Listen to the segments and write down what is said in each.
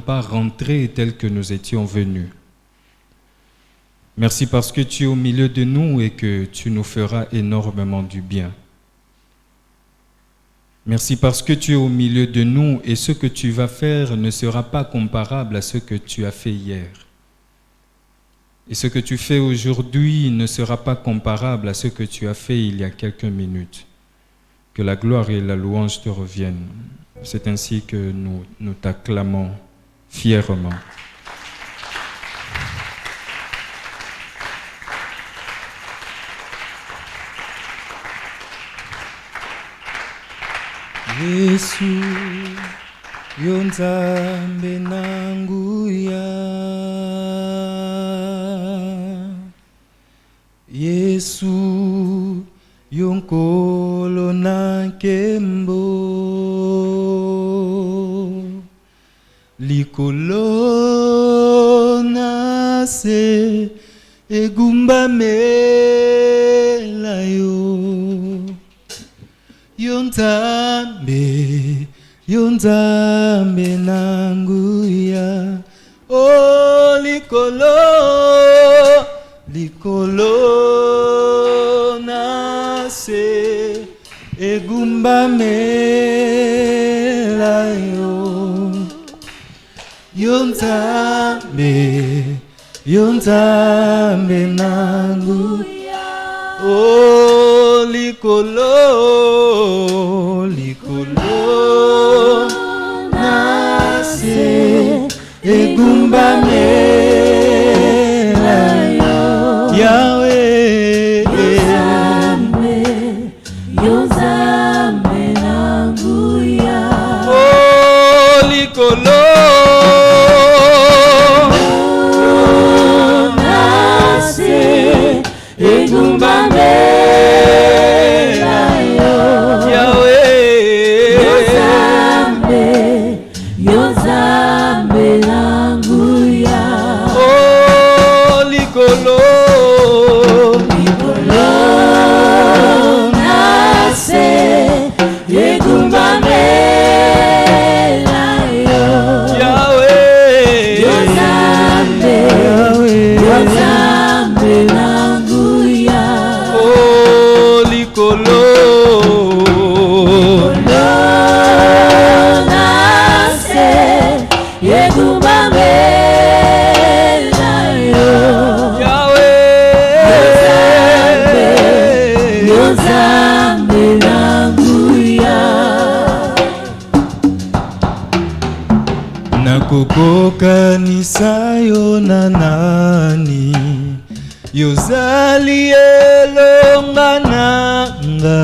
pas rentré tel que nous étions venus. Merci parce que tu es au milieu de nous et que tu nous feras énormément du bien. Merci parce que tu es au milieu de nous et ce que tu vas faire ne sera pas comparable à ce que tu as fait hier. Et ce que tu fais aujourd'hui ne sera pas comparable à ce que tu as fait il y a quelques minutes. Que la gloire et la louange te reviennent. C'est ainsi que nous t'acclamons fièrement. Yesu yonzambe nanguya, Yesu yonkolo nankembo, likolo nase egumba melayo. Yonzambe nanguya, oh likolo nase egumba melayo. Yonzambe nanguya, oh likolo nase egumba melayo. Yahweh yonzambe nanguya, oh likolo nase egumba melayo. Yahweh yonzambe nanguya, oh likolo nase egumba melayo. Yahweh yonzambe nanguya, oh likolo nase egumba melayo. Yahweh yonzambe nanguya. Nakokokanisa yo na nani, yozali elonga nanga.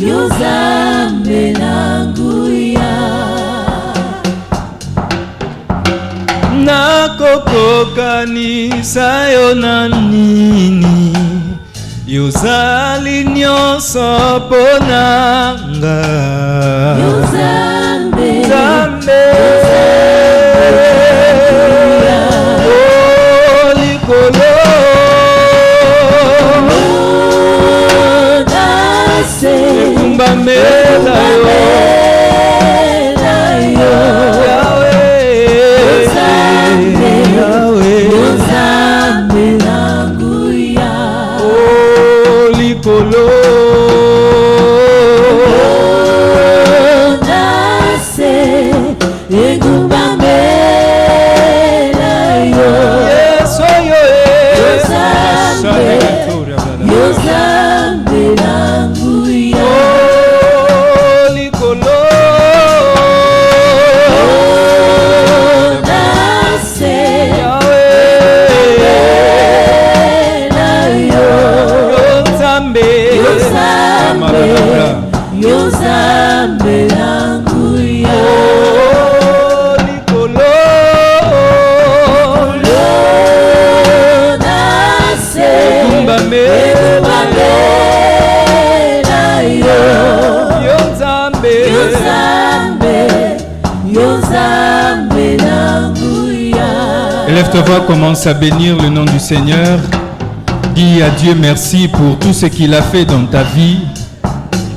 Yonzambe nanguya. Nakokokanisa yo na nini, yozali nyonso ponanga. Yonzambe oh likolo nase egumba melayo. Yonzambe nanguya, oh likolo nase egumba melayo. Yonzambe nanguya, oh likolo nase Yonzambe nanguya, oh likolo nase egumba melayo. Yonzambe nanguya. Élève-toi, commence à bénir le nom du Seigneur. Dis à Dieu merci pour tout ce qu'il a fait dans ta vie.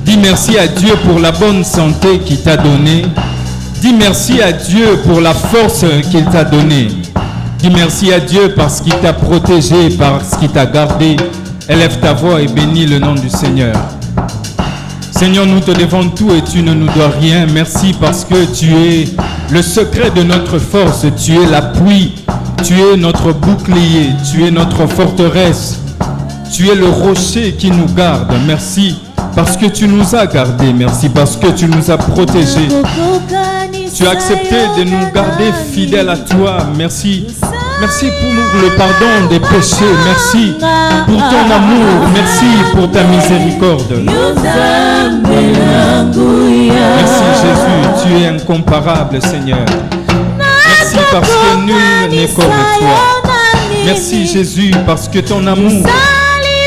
Dis merci à Dieu pour la bonne santé qu'il t'a donnée. Dis merci à Dieu pour la force qu'il t'a donnée. Dis merci à Dieu parce qu'il t'a protégé, parce qu'il t'a gardé. Élève ta voix et bénis le nom du Seigneur. Seigneur, nous te devons tout et tu ne nous dois rien. Merci parce que tu es le secret de notre force. Tu es l'appui. Tu es notre bouclier. Tu es notre forteresse. Tu es le rocher qui nous garde. Merci parce que tu nous as gardés. Merci parce que tu nous as protégés. Tu as accepté de nous garder fidèles à toi. Merci. Merci pour le pardon des péchés. Merci pour ton amour. Merci pour ta miséricorde. Merci Jésus. Tu es incomparable, Seigneur. Merci parce que nul n'est comme toi. Merci Jésus parce que ton amour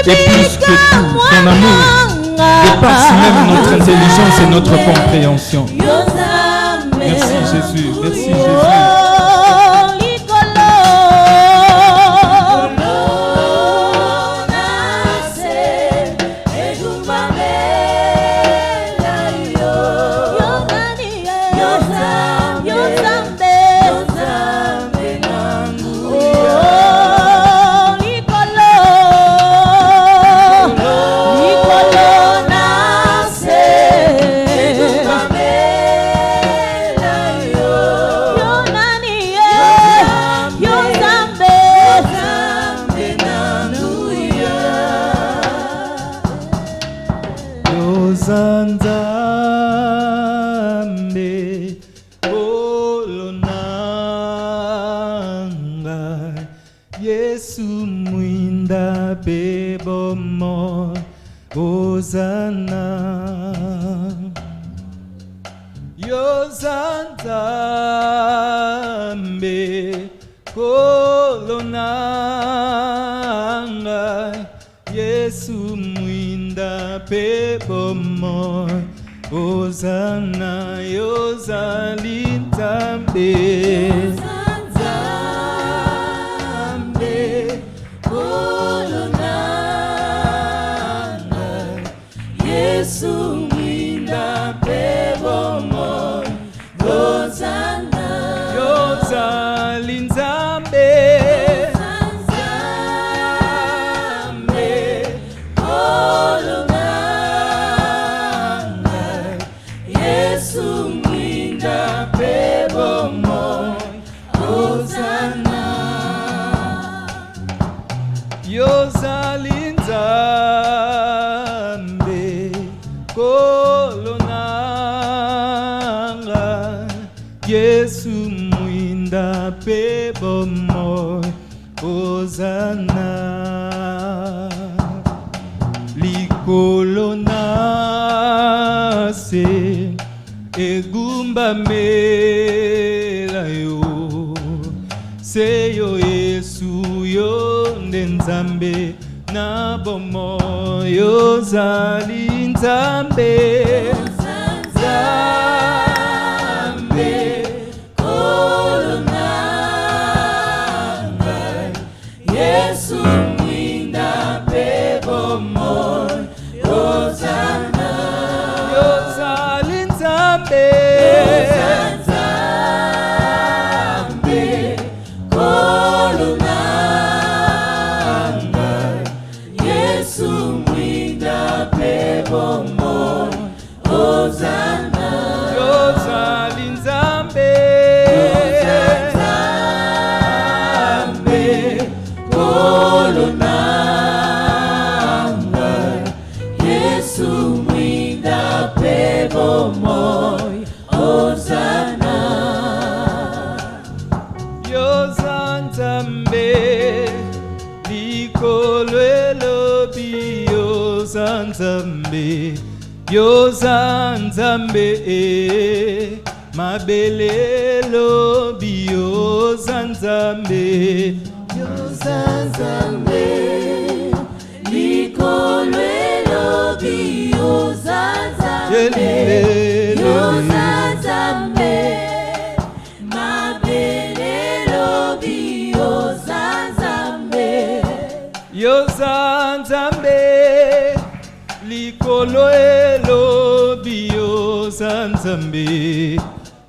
est plus que tout. Ton amour dépasse même notre intelligence et notre compréhension. Merci Jésus. Merci Jésus.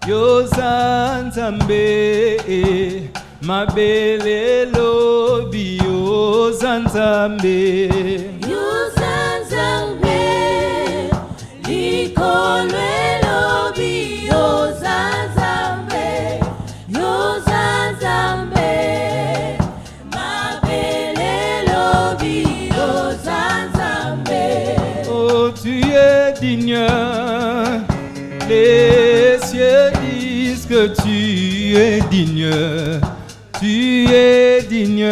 yoza nzambe mabele lobi yoza nzambe yoza nzambe likolo elobi yoza nzambe yoza nzambe mabele lobi yoza nzambe. Oh, tu es digne, les cieux disent que tu es digne, tu es digne,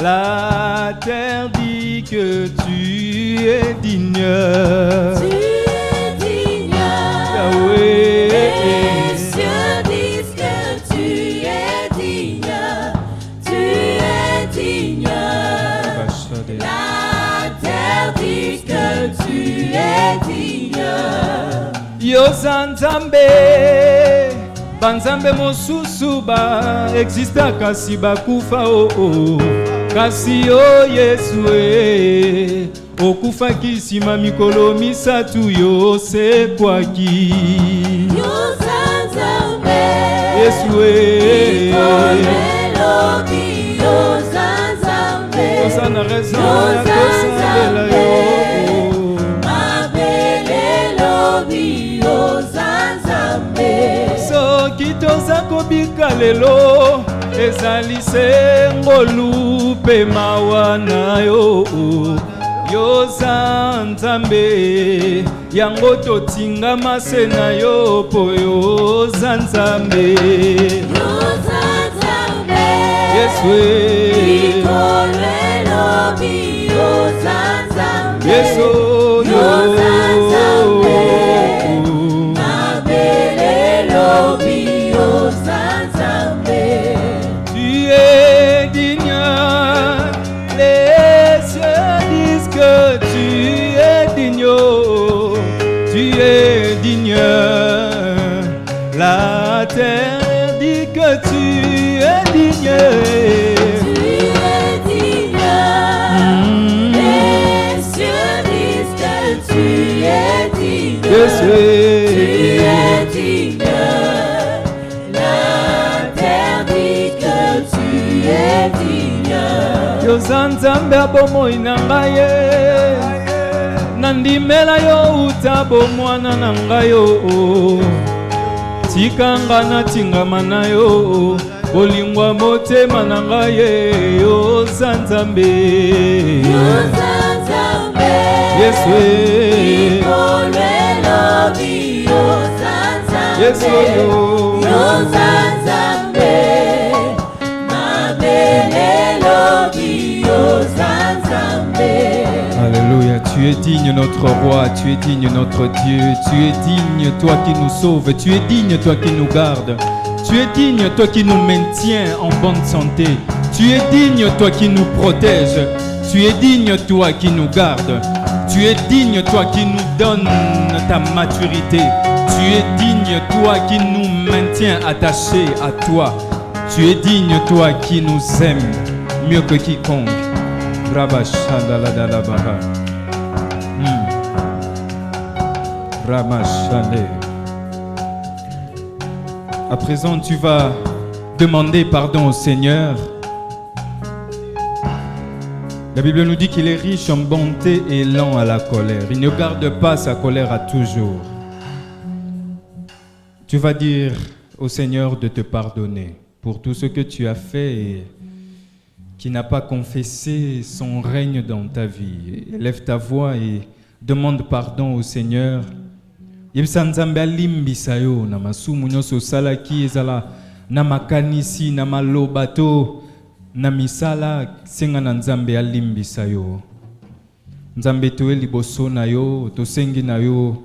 la terre dit que tu es digne. Tu es digne, Yahweh. les cieux disent que tu es digne, tu es digne, la terre dit que tu es digne. Yoza nzambe banzambe mosusu ba exista kasi bakufa kasi yo Yesu okufaki nsima mikolo misatu yosekwaki Yoza nzambe Yesu likolo elobi yoza nzambe osana raison ya yoza kosambela nzambe yo mabele elobi yoza nzambe. soki toza kobika lelo ezali se ngolu mpe mawa na yo yoza nzambe yango totingama se na yo po yoza nzambe Yoza nzambe Yesu likolo elobi yoza nzambe Yesu yoza nzambe mabele elobi yoza nzambe. Tu es digne, les cieux disent que tu es digne, tu es digne, la terre dit que tu es digne. Tu es digne, les cieux disent que tu es digne, Yesu. tu es digne, la terre dit que tu es digne. Yoza nzambe abomoi na ngai nandimela yo uta bomwana na ngai yo tikanga natingama na yo bolingwa motema na ngai yoza nzambe Yoza nzambe Yesu likolo elobi yoza nzambe Yesu yoza nzambe mabele elobi yoza nzambe. Alléluia, tu es digne notre roi, tu es digne notre Dieu, tu es digne toi qui nous sauves, tu es digne toi qui nous gardes, tu es digne toi qui nous maintiens en bonne santé, tu es digne toi qui nous protège, tu es digne toi qui nous garde, tu es digne toi qui nous donne ta maturité, tu es digne toi qui nous maintient attachés à toi, tu es digne toi qui nous aime mieux que quiconque. Rabashandalabaha. Ramashande. À présent, tu vas demander pardon au Seigneur. La Bible nous dit qu'il est riche en bonté et lent à la colère. Il ne garde pas sa colère à toujours. Tu vas dire au Seigneur de te pardonner pour tout ce que tu as fait et qui n'a pas confessé son règne dans ta vie. Lève ta voix et demande pardon au Seigneur. Yebisa nzambe alimbisa yo na masumu nyonso osalaki ezala na makanisi na maloba to na misala senga na nzambe alimbisa yo. Nzambe toye liboso na yo tosengi na yo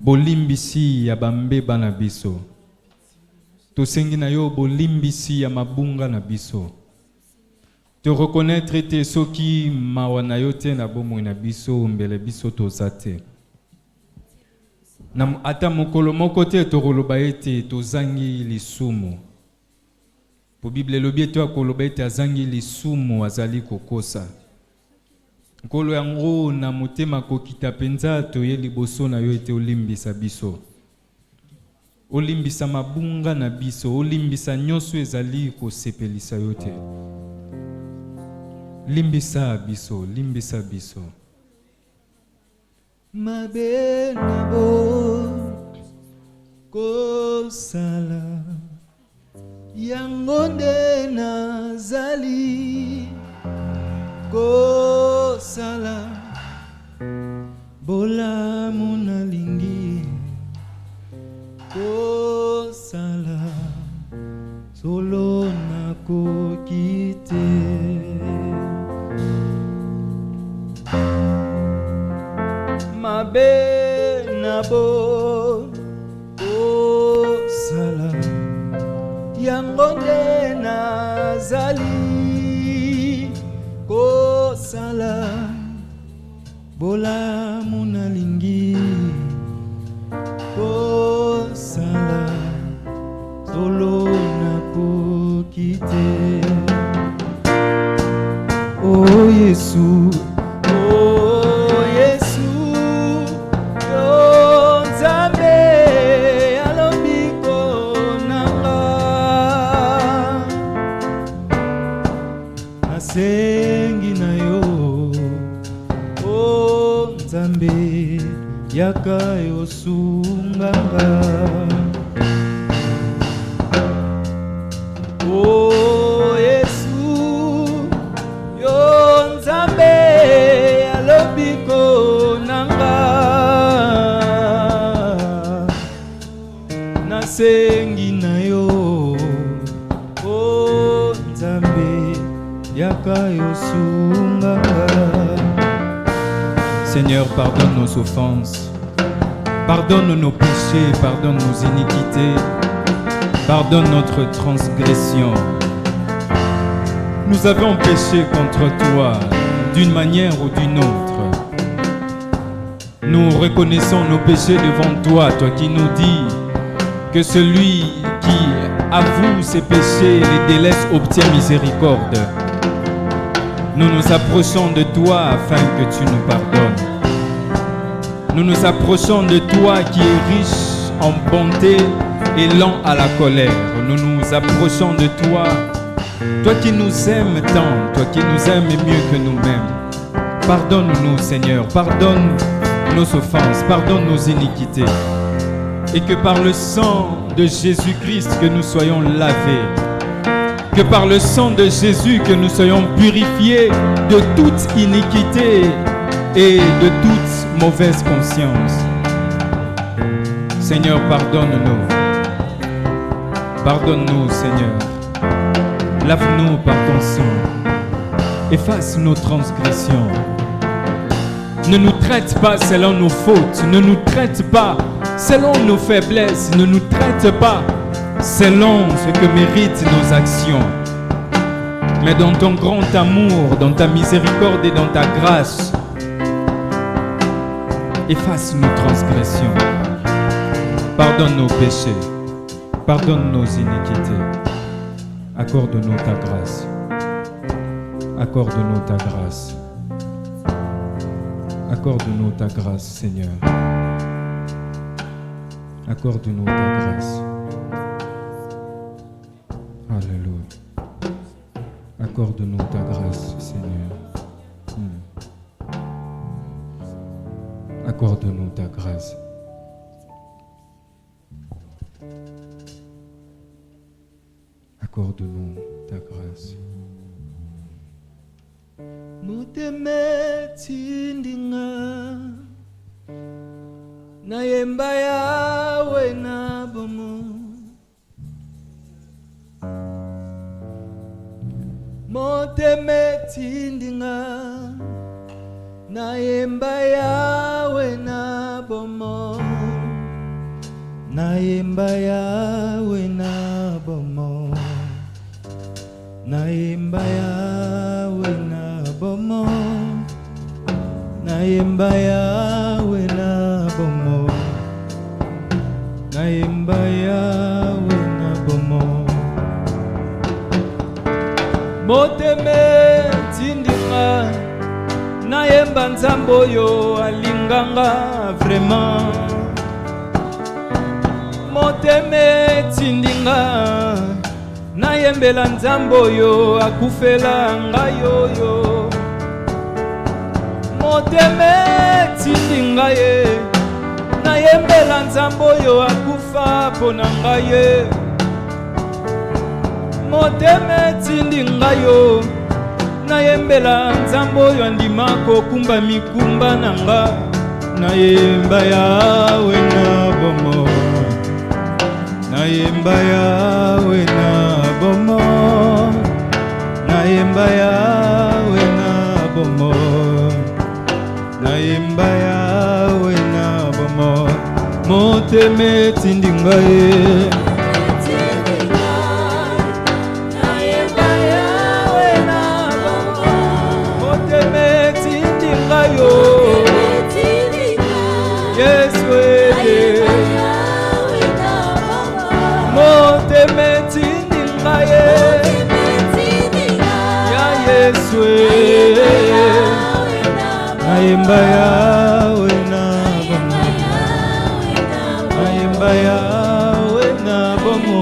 bolimbisi ya bambeba na biso. Tosengi na yo bolimbisi ya mabunga na biso. Te reconnaître ete soki mawa na yo te na bomoi na biso mbele biso tozate. Na ata mokolo moko te tokoloba ete tozangi lisumu. Po Bible elobi ete akoloba ete azangi lisumu azali kokosa. Nkolo yango na motema kokita penza toye liboso na yo ete olimbisa biso. Olimbisa mabunga na biso, olimbisa nyonso ezali kosepelisa yo te. Limbisa biso, limbisa biso. Mabe na bo kosala yango nde nazali kosala bolamu nalingi kosala solo nakoki te. Mabe na bo kosala yango nde nazali kosala bolamu nalingi kosala solo nakoki te. Oh Yesu, oh Yesu, yo Nzambe alobiko nanga nasengi na yo. Oh Nzambe yaka yo sunganga. Oh Yesu, yo Nzambe alobiko nanga nasengi na yo. Oh Nzambe yaka yo sunganga. Seigneur, pardonne nos offenses, pardonne nos péchés, pardonne nos iniquités, pardonne notre transgression. Nous avons péché contre toi d'une manière ou d'une autre. Nous reconnaissons nos péchés devant toi, toi qui nous dis que celui qui avoue ses péchés, les délaisse, obtient miséricorde. Nous nous approchons de toi afin que tu nous pardonnes. Nous nous approchons de toi qui est riche en bonté et lent à la colère. Nous nous approchons de toi, toi qui nous aimes tant, toi qui nous aimes mieux que nous-mêmes. Pardonne-nous, Seigneur, pardonne nos offenses, pardonne nos iniquités. Et que par le sang de Jésus-Christ que nous soyons lavés. Que par le sang de Jésus que nous soyons purifiés de toute iniquité et de toute mauvaise conscience. Seigneur, pardonne-nous. Pardonne-nous, Seigneur. Lave-nous par ton sang. Efface nos transgressions. Ne nous traite pas selon nos fautes. Ne nous traite pas selon nos faiblesses. Ne nous traite pas selon ce que méritent nos actions. Mais dans ton grand amour, dans ta miséricorde et dans ta grâce, efface nos transgressions. Pardonne nos péchés. Pardonne nos iniquités. Accorde-nous ta grâce. Accorde-nous ta grâce. Accorde-nous ta grâce, Seigneur. Accorde-nous ta grâce. Alléluia. Accorde-nous ta grâce, Seigneur. Accorde-nous ta grâce. Accorde-nous ta grâce. Mutemeti ndinga na yemba yawe na bomo Mutemeti ndinga na yemba yawe na bomo na yemba yawe na bomo na yemba yawe na bomo na yemba yawe na bomo na yemba yawe na bomo moteme tindinga na yemba nzambe oyo alinganga vraiment motema etindinga nayembela nzambe oyo akufela ngai oyo motema etindinga ye nayembela nzambe oyo akufa mpo na ngai ye motema etindinga yo nayembela nzambe oyo andima kokumba mikumba na nga nayemba yawe na bomo nayemba yawe na bomo nayemba yawe na bomo nayemba yawe na bomo motema etindinga ye nayemba yawe na bomo nayemba yawe na bomo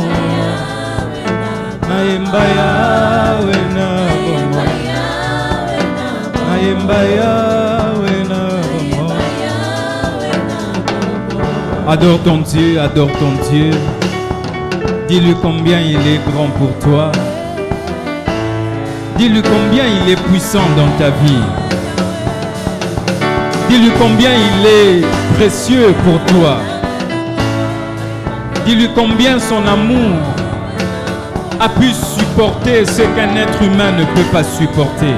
nayemba yawe na bomo nayemba yawe na bomo. Adore ton Dieu, adore ton Dieu. Dis-lui combien il est grand pour toi. Dis-lui combien il est puissant dans ta vie. Dis-lui combien il est précieux pour toi. Dis-lui combien son amour a pu supporter ce qu'un être humain ne peut pas supporter.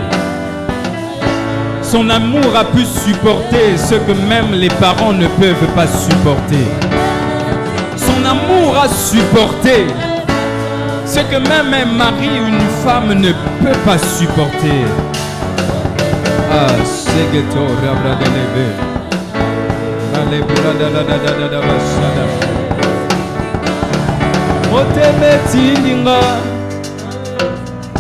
Son amour a pu supporter ce que même les parents ne peuvent pas supporter. Son amour a supporté ce que même un mari, une femme ne peut pas supporter. Ah, Segeto Rabra de Leve. Allez, Brada Basada. Moteme tilinga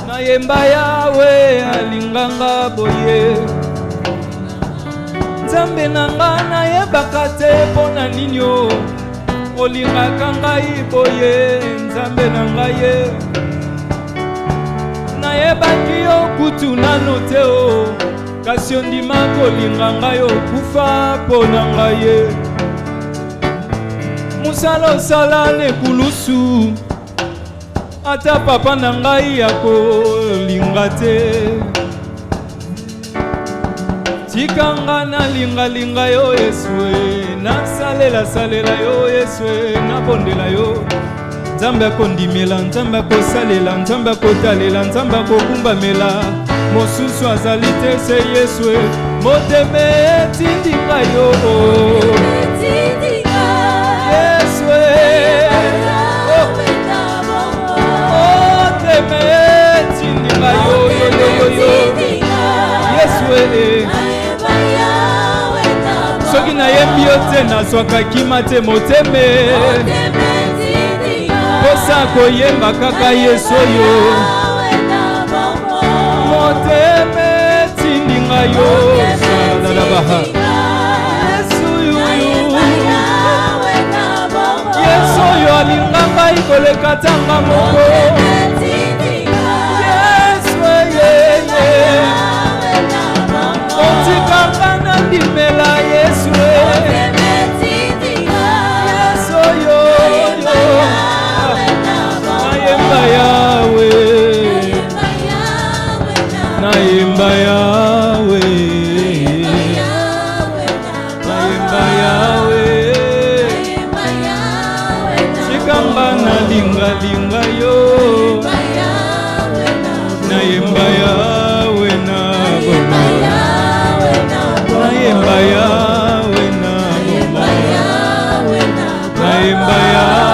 nayemba yawe alinganga boye nzambe nanga nayebaka te pona ninyo olingaka ngai boye nzambe na ngai ye nayebaki yo kutu nano te o kasi ondima kolinga ngai okufa mpo na ngai ye mosala osala nekulusu ata papa na ngai akolinga te tikanga nalingalinga yo Yesue nasalela yo Yesue nabondela yo nzambe akondimela nzambe akosalela nzambe akotalela nzambe akokumbamela mosusu azali te se Yesue motema etindinga yo Yesue motema etindinga yo Yesue soki nayembi yo te nazwakaki mate moteme posa koyemba kaka Yesu oyo moteme tindinga yo salalabaha Yesu oyo alinga ngai koleka tanga moko Yesu yeye otikanga nandimela Yesu Yesu oyo nayemba yawe nayemba yawe nayemba yawe tikanga nalingalinga yo nayemba yawe na bomo nayemba yawe na bomo nayemba yawe nayemba yawe.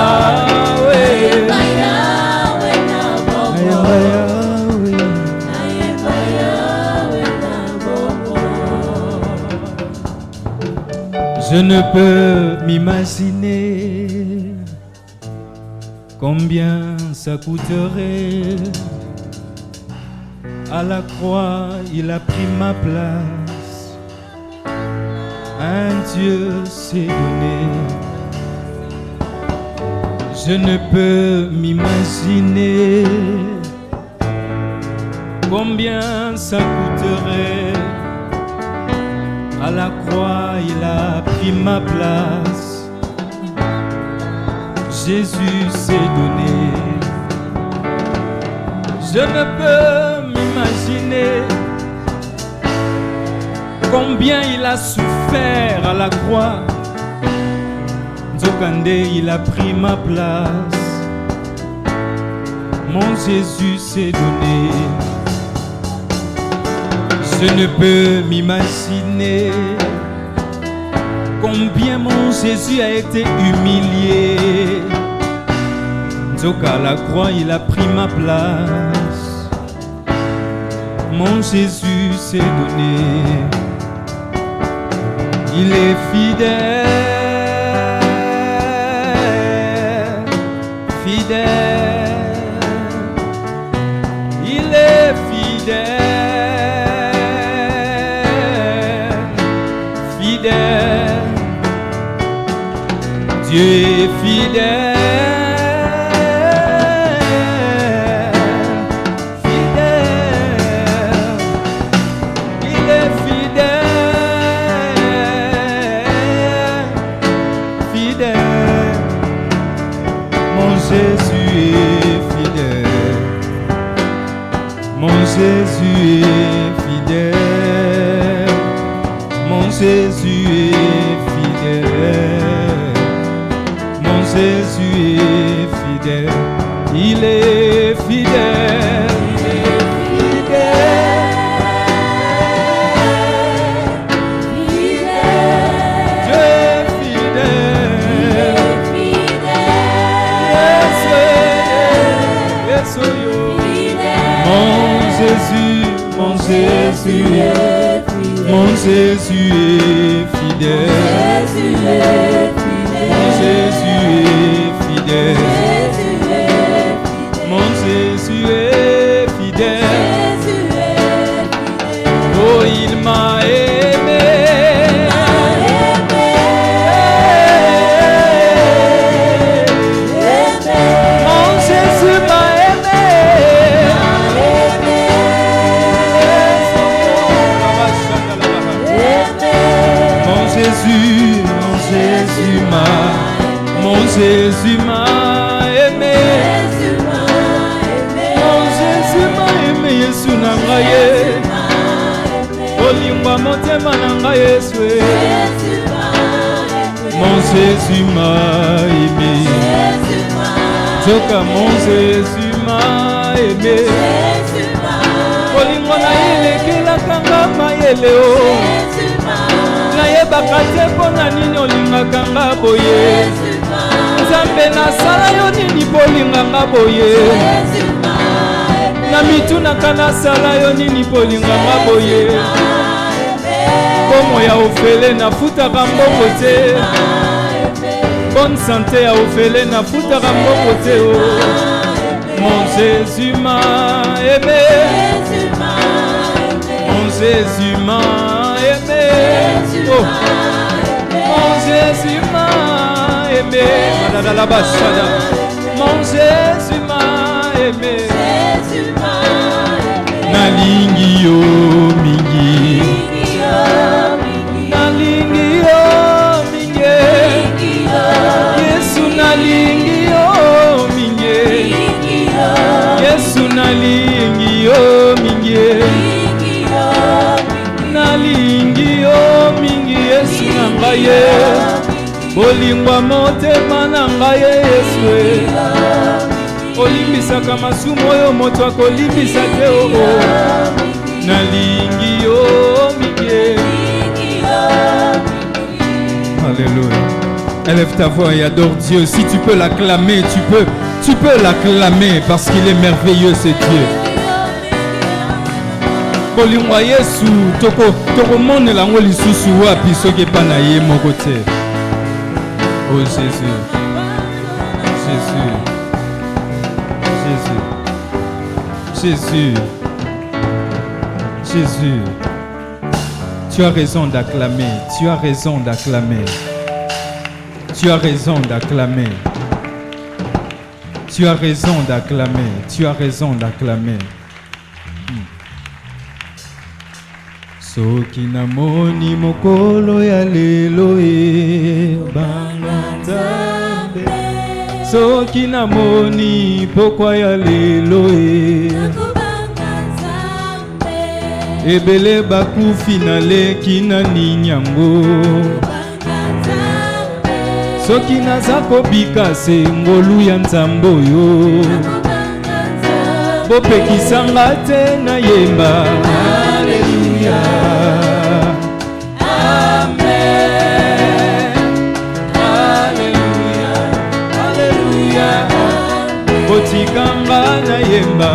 Je ne peux m'imaginer combien ça coûterait. À la croix, il a pris ma place. Un Dieu s'est donné. Je ne peux m'imaginer combien ça coûterait. À la croix, il a pris ma place. Jésus s'est donné. Je ne peux m'imaginer combien il a souffert à la croix. Nzokande, il a pris ma place. Mon Jésus s'est donné. Je ne peux m'imaginer combien mon Jésus a été humilié. Nzoka à la croix, il a pris ma place. Mon Jésus s'est donné. Il est fidèle. Il est fidèle, fidèle. Dieu est fidèle, fidèle. Il est fidèle, fidèle. Mon Jésus est fidèle. Mon Jésus est fidèle. Mon Jésus est fidèle. Mon Jésus est fidèle. Il est fidèle. Mon Jésus est fidèle. Mon Jésus est fidèle. Mon Jésus est fidèle. Mon Jésus est fidèle. Oh, il m'a aimé. Mon Jésus m'a aimé. Mon Jésus m'a aimé. Mon Jésus m'a aimé. Yesu nangaye. Olingwa motema nanga Yesu. Mon Jésus m'a aimé. Zoka mon Jésus m'a aimé. Olingwa na yelekela kanga mayele o. Nayebaka te mpona nini olingaka nga boye. Nzambe nasala yo nini mpo olinganga boye. Na mitunaka nasala yo nini mpo olinganga boye. Bomo ya ofele nafutaka mbongo te. Bonne santé ya ofele nafutaka mbongo te o. Mon Jésus m'a aimé. Mon Jésus m'a aimé. Oh. Mon Jésus m'a aimé. Mon Jésus m'a aimé. Nalingi yo mingi. Nalingi yo mingi. Yesu nalingi yo mingi. Yesu nalingi yo mingi. Nalingi yo mingi. Yesu nangaye. Bolingwa motema nangaye Yesu. Olimbisaka masumu oyo moto akolimbisa te o. Nalingi yo mingi. Alléluia. Élève ta voix et adore Dieu. Si tu peux l'acclamer, tu peux l'acclamer parce qu'il est merveilleux, ce Dieu. Bolingwa Yesu toko monela ngo lisusu wapi soki pa na ye moko te. Oh Jésus. Jésus. Jésus. Jésus. Jésus. Tu as raison d'acclamer. Tu as raison d'acclamer. Tu as raison d'acclamer. Tu as raison d'acclamer. Tu as raison d'acclamer. Soki namoni mokolo ya lelo e banga Nzambe. Soki namoni pokwa ya lelo e ebele bakufi naleki na ninyango. Soki naza kobika se ngolu ya Nzambe oyo bopekisanga te na yemba. Haleluya, amen, haleluya, haleluya. Botikanga na yemba,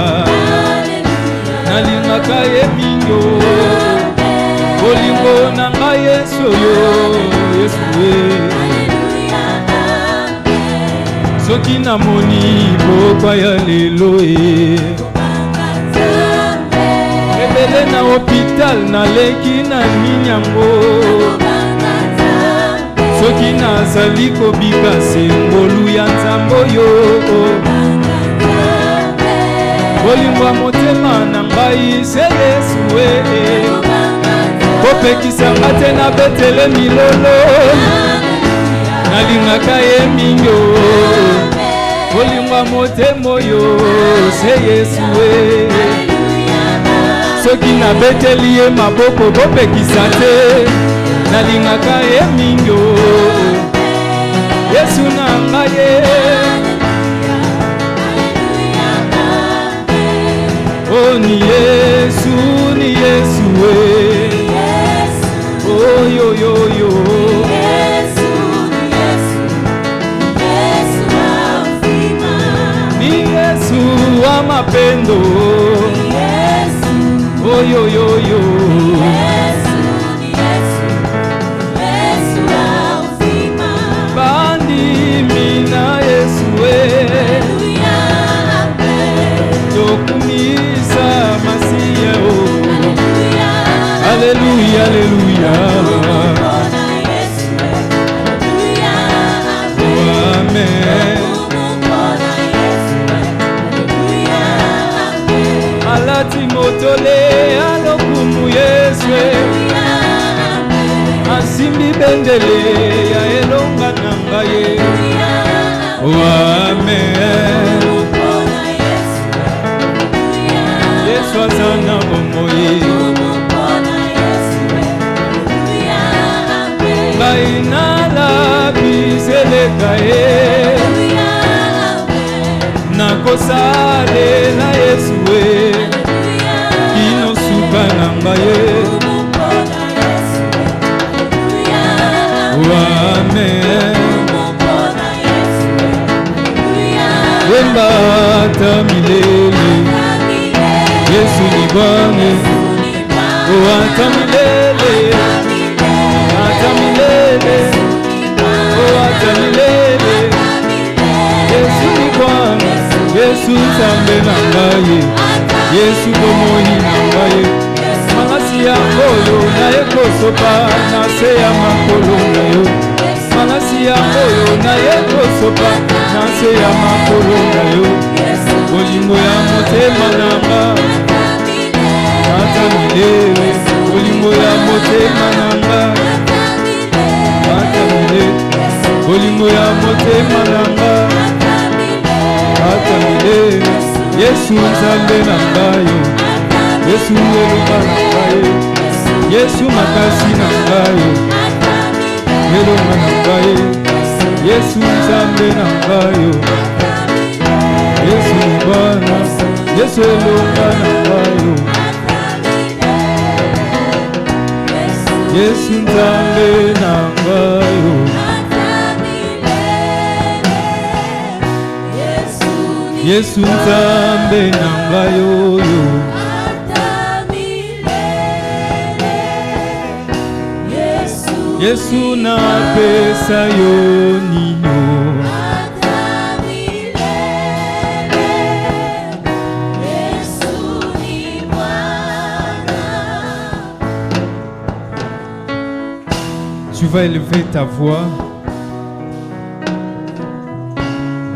nalingaka ye mingo, bolingo nanga Yesu yo, Yesu we. Soki namoni pokwa ya lelo e ebele na hôpital naleki na ninyango. Soki nazali kobika se ngolu ya Nzambe oyo bolingo ya motema na ngai se Yesu we. Kopekisanga te na betele milolo, nalingaka ye mingo, bolingo ya motema oyo se Yesu we. Soki nabeteli ye maboko bopekisa te, nalingaka ye mingo, Yesu na ngai ye. Oh ni Yesu we. Oh yo yo yo. Ni Yesu wa mapendo. Oh yo yo yo. Bandi mina Yesu we. Tokumisa Masia o. Hallelujah, hallelujah. Amen. Alati motole alokumu Yesu. Asimbi bendele ya elonga nanga ye. Amen. Yesu azana bomoye. Bainala biseleka ye. Nakosale na Yesu we. Kino suka nanga ye. Amen. Wemba tamilele. Yesu ni Bwana. Atamilele. Atamilele. Atamilele. Yesu ni Bwana. Yesu Nzambe na ngai. Yesu bomoi na ngai. Mangasi ya ngolo na ekosopa na se ya makolo na yo. Mangasi ya ngolo na ekosopa na se ya makolo na yo. Bolingo ya motema nanga atamilele. Bolingo ya motema nanga atamilele. Bolingo ya motema nanga atamilele. Yesu Nzambe na ngai. Yesu elonga na ngai. Yesu makasi na ngai. Elonga na ngai. Yesu Nzambe na ngai. Yesu ni Bwana. Yesu elonga na ngai. Yesu Nzambe na ngai. Yesu Nzambe na ngai oyo. Yesu na pesa yo nino. Tu vas élever ta voix.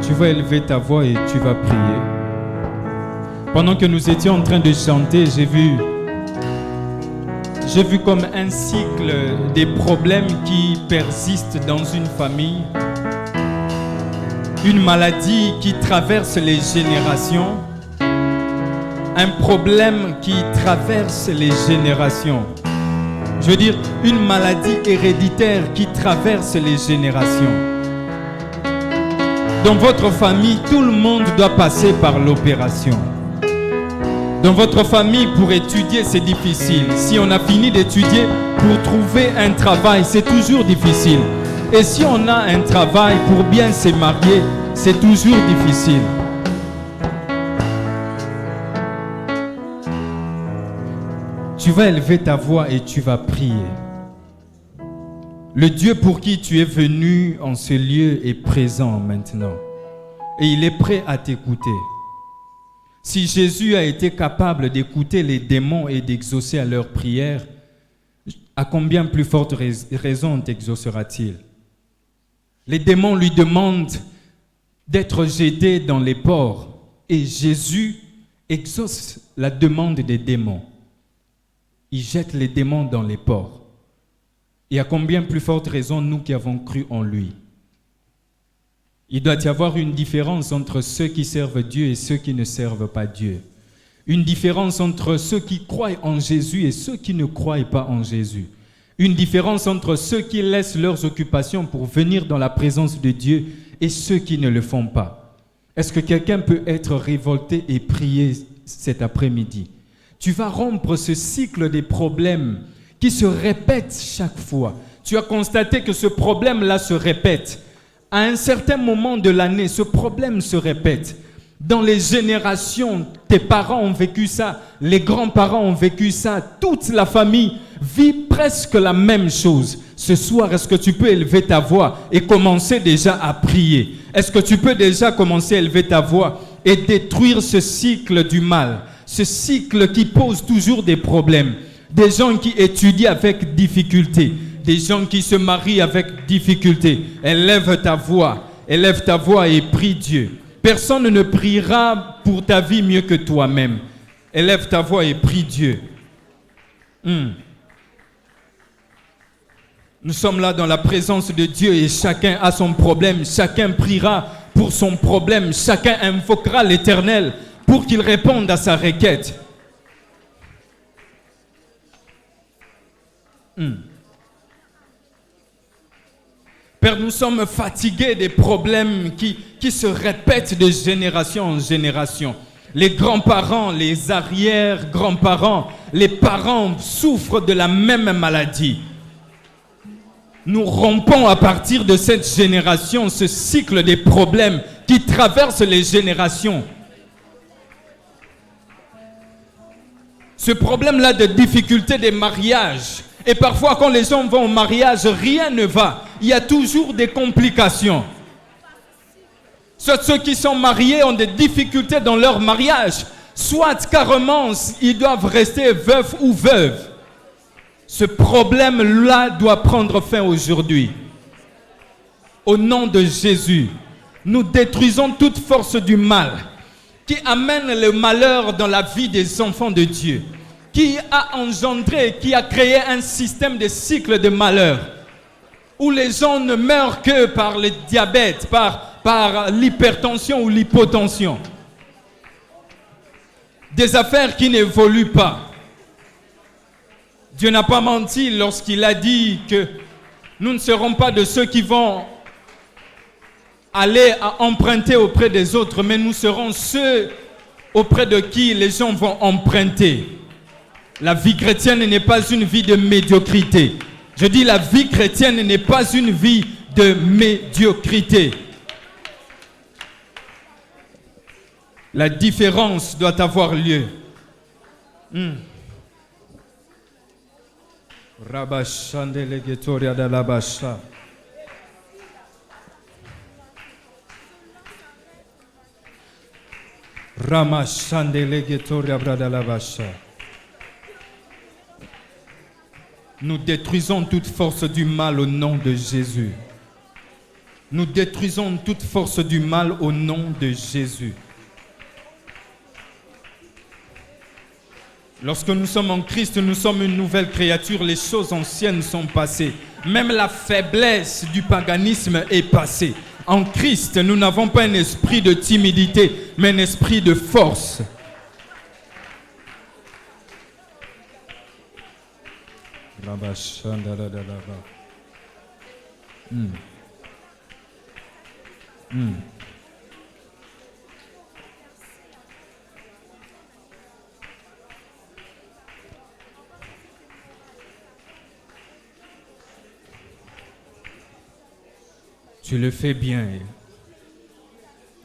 Tu vas élever ta voix et tu vas prier. Pendant que nous étions en train de chanter, j'ai vu comme un cycle des problèmes qui persistent dans une famille. Une maladie qui traverse les générations. Un problème qui traverse les générations. Je veux dire, une maladie héréditaire qui traverse les générations. Dans votre famille, tout le monde doit passer par l'opération. Dans votre famille, pour étudier, c'est difficile. Si on a fini d'étudier, pour trouver un travail, c'est toujours difficile. Et si on a un travail, pour bien se marier, c'est toujours difficile. Tu vas élever ta voix et tu vas prier. Le Dieu pour qui tu es venu en ce lieu est présent maintenant. Et il est prêt à t'écouter. Si Jésus a été capable d'écouter les démons et d'exaucer à leurs prières, à combien plus forte raison t'exaucera-t-il? Les démons lui demandent d'être jetés dans les ports. Et Jésus exauce la demande des démons. Il jette les démons dans les ports. Et à combien plus forte raison nous qui avons cru en lui? Il doit y avoir une différence entre ceux qui servent Dieu et ceux qui ne servent pas Dieu. Une différence entre ceux qui croient en Jésus et ceux qui ne croient pas en Jésus. Une différence entre ceux qui laissent leurs occupations pour venir dans la présence de Dieu et ceux qui ne le font pas. Est-ce que quelqu'un peut être révolté et prier cet après-midi? Tu vas rompre ce cycle des problèmes qui se répètent chaque fois. Tu as constaté que ce problème-là se répète. À un certain moment de l'année, ce problème se répète. Dans les générations, tes parents ont vécu ça, les grands-parents ont vécu ça, toute la famille vit presque la même chose. Ce soir, est-ce que tu peux élever ta voix et commencer déjà à prier? Est-ce que tu peux déjà commencer à élever ta voix et détruire ce cycle du mal, ce cycle qui pose toujours des problèmes? Des gens qui étudient avec difficulté, des gens qui se marient avec difficulté. Élève ta voix et prie Dieu. Personne ne priera pour ta vie mieux que toi-même. Élève ta voix et prie Dieu. Nous sommes là dans la présence de Dieu et chacun a son problème. Chacun priera pour son problème. Chacun invoquera l'Éternel pour qu'il réponde à sa requête. Père, nous sommes fatigués des problèmes qui se répètent de génération en génération. Les grands-parents, les arrière-grands-parents, les parents souffrent de la même maladie. Nous rompons à partir de cette génération ce cycle des problèmes qui traversent les générations. Ce problème-là de difficulté des mariages. Et parfois, quand les gens vont au mariage, rien ne va. Il y a toujours des complications. Soit ceux qui sont mariés ont des difficultés dans leur mariage. Soit carrément, ils doivent rester veufs ou veuves. Ce problème-là doit prendre fin aujourd'hui. Au nom de Jésus, nous détruisons toute force du mal qui amène le malheur dans la vie des enfants de Dieu, qui a engendré, qui a créé un système de cycle de malheur où les gens ne meurent que par le diabète, par l'hypertension ou l'hypotension. Des affaires qui n'évoluent pas. Dieu n'a pas menti lorsqu'il a dit que nous ne serons pas de ceux qui vont aller à emprunter auprès des autres, mais nous serons ceux auprès de qui les gens vont emprunter. La vie chrétienne n'est pas une vie de médiocrité. Je dis la vie chrétienne n'est pas une vie de médiocrité. La différence doit avoir lieu. Rabashandele Getoria de la Basha. Ramashandele Getoria de la Basha. Nous détruisons toute force du mal au nom de Jésus. Nous détruisons toute force du mal au nom de Jésus. Lorsque nous sommes en Christ, nous sommes une nouvelle créature. Les choses anciennes sont passées. Même la faiblesse du paganisme est passée. En Christ, nous n'avons pas un esprit de timidité, mais un esprit de force. Tu le fais bien.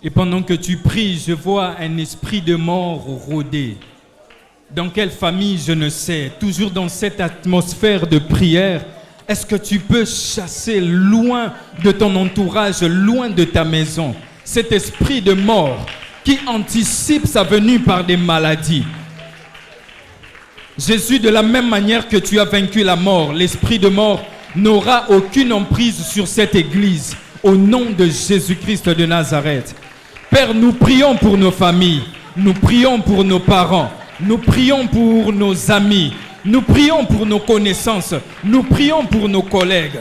Et pendant que tu pries, je vois un esprit de mort rôder. Dans quelle famille, je ne sais. Toujours dans cette atmosphère de prière, est-ce que tu peux chasser loin de ton entourage, loin de ta maison, cet esprit de mort qui anticipe sa venue par des maladies? Jésus, de la même manière que tu as vaincu la mort, l'esprit de mort n'aura aucune emprise sur cette église. Au nom de Jésus-Christ de Nazareth. Père, nous prions pour nos familles, nous prions pour nos parents, nous prions pour nos amis, nous prions pour nos connaissances, nous prions pour nos collègues.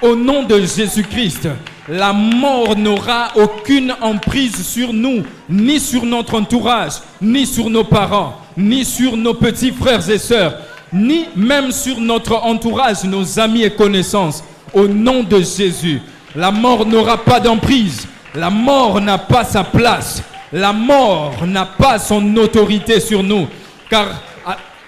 Au nom de Jésus-Christ, la mort n'aura aucune emprise sur nous, ni sur notre entourage, ni sur nos parents, ni sur nos petits frères et sœurs, ni même sur notre entourage, nos amis et connaissances. Au nom de Jésus, la mort n'aura pas d'emprise. La mort n'a pas sa place. La mort n'a pas son autorité sur nous. Car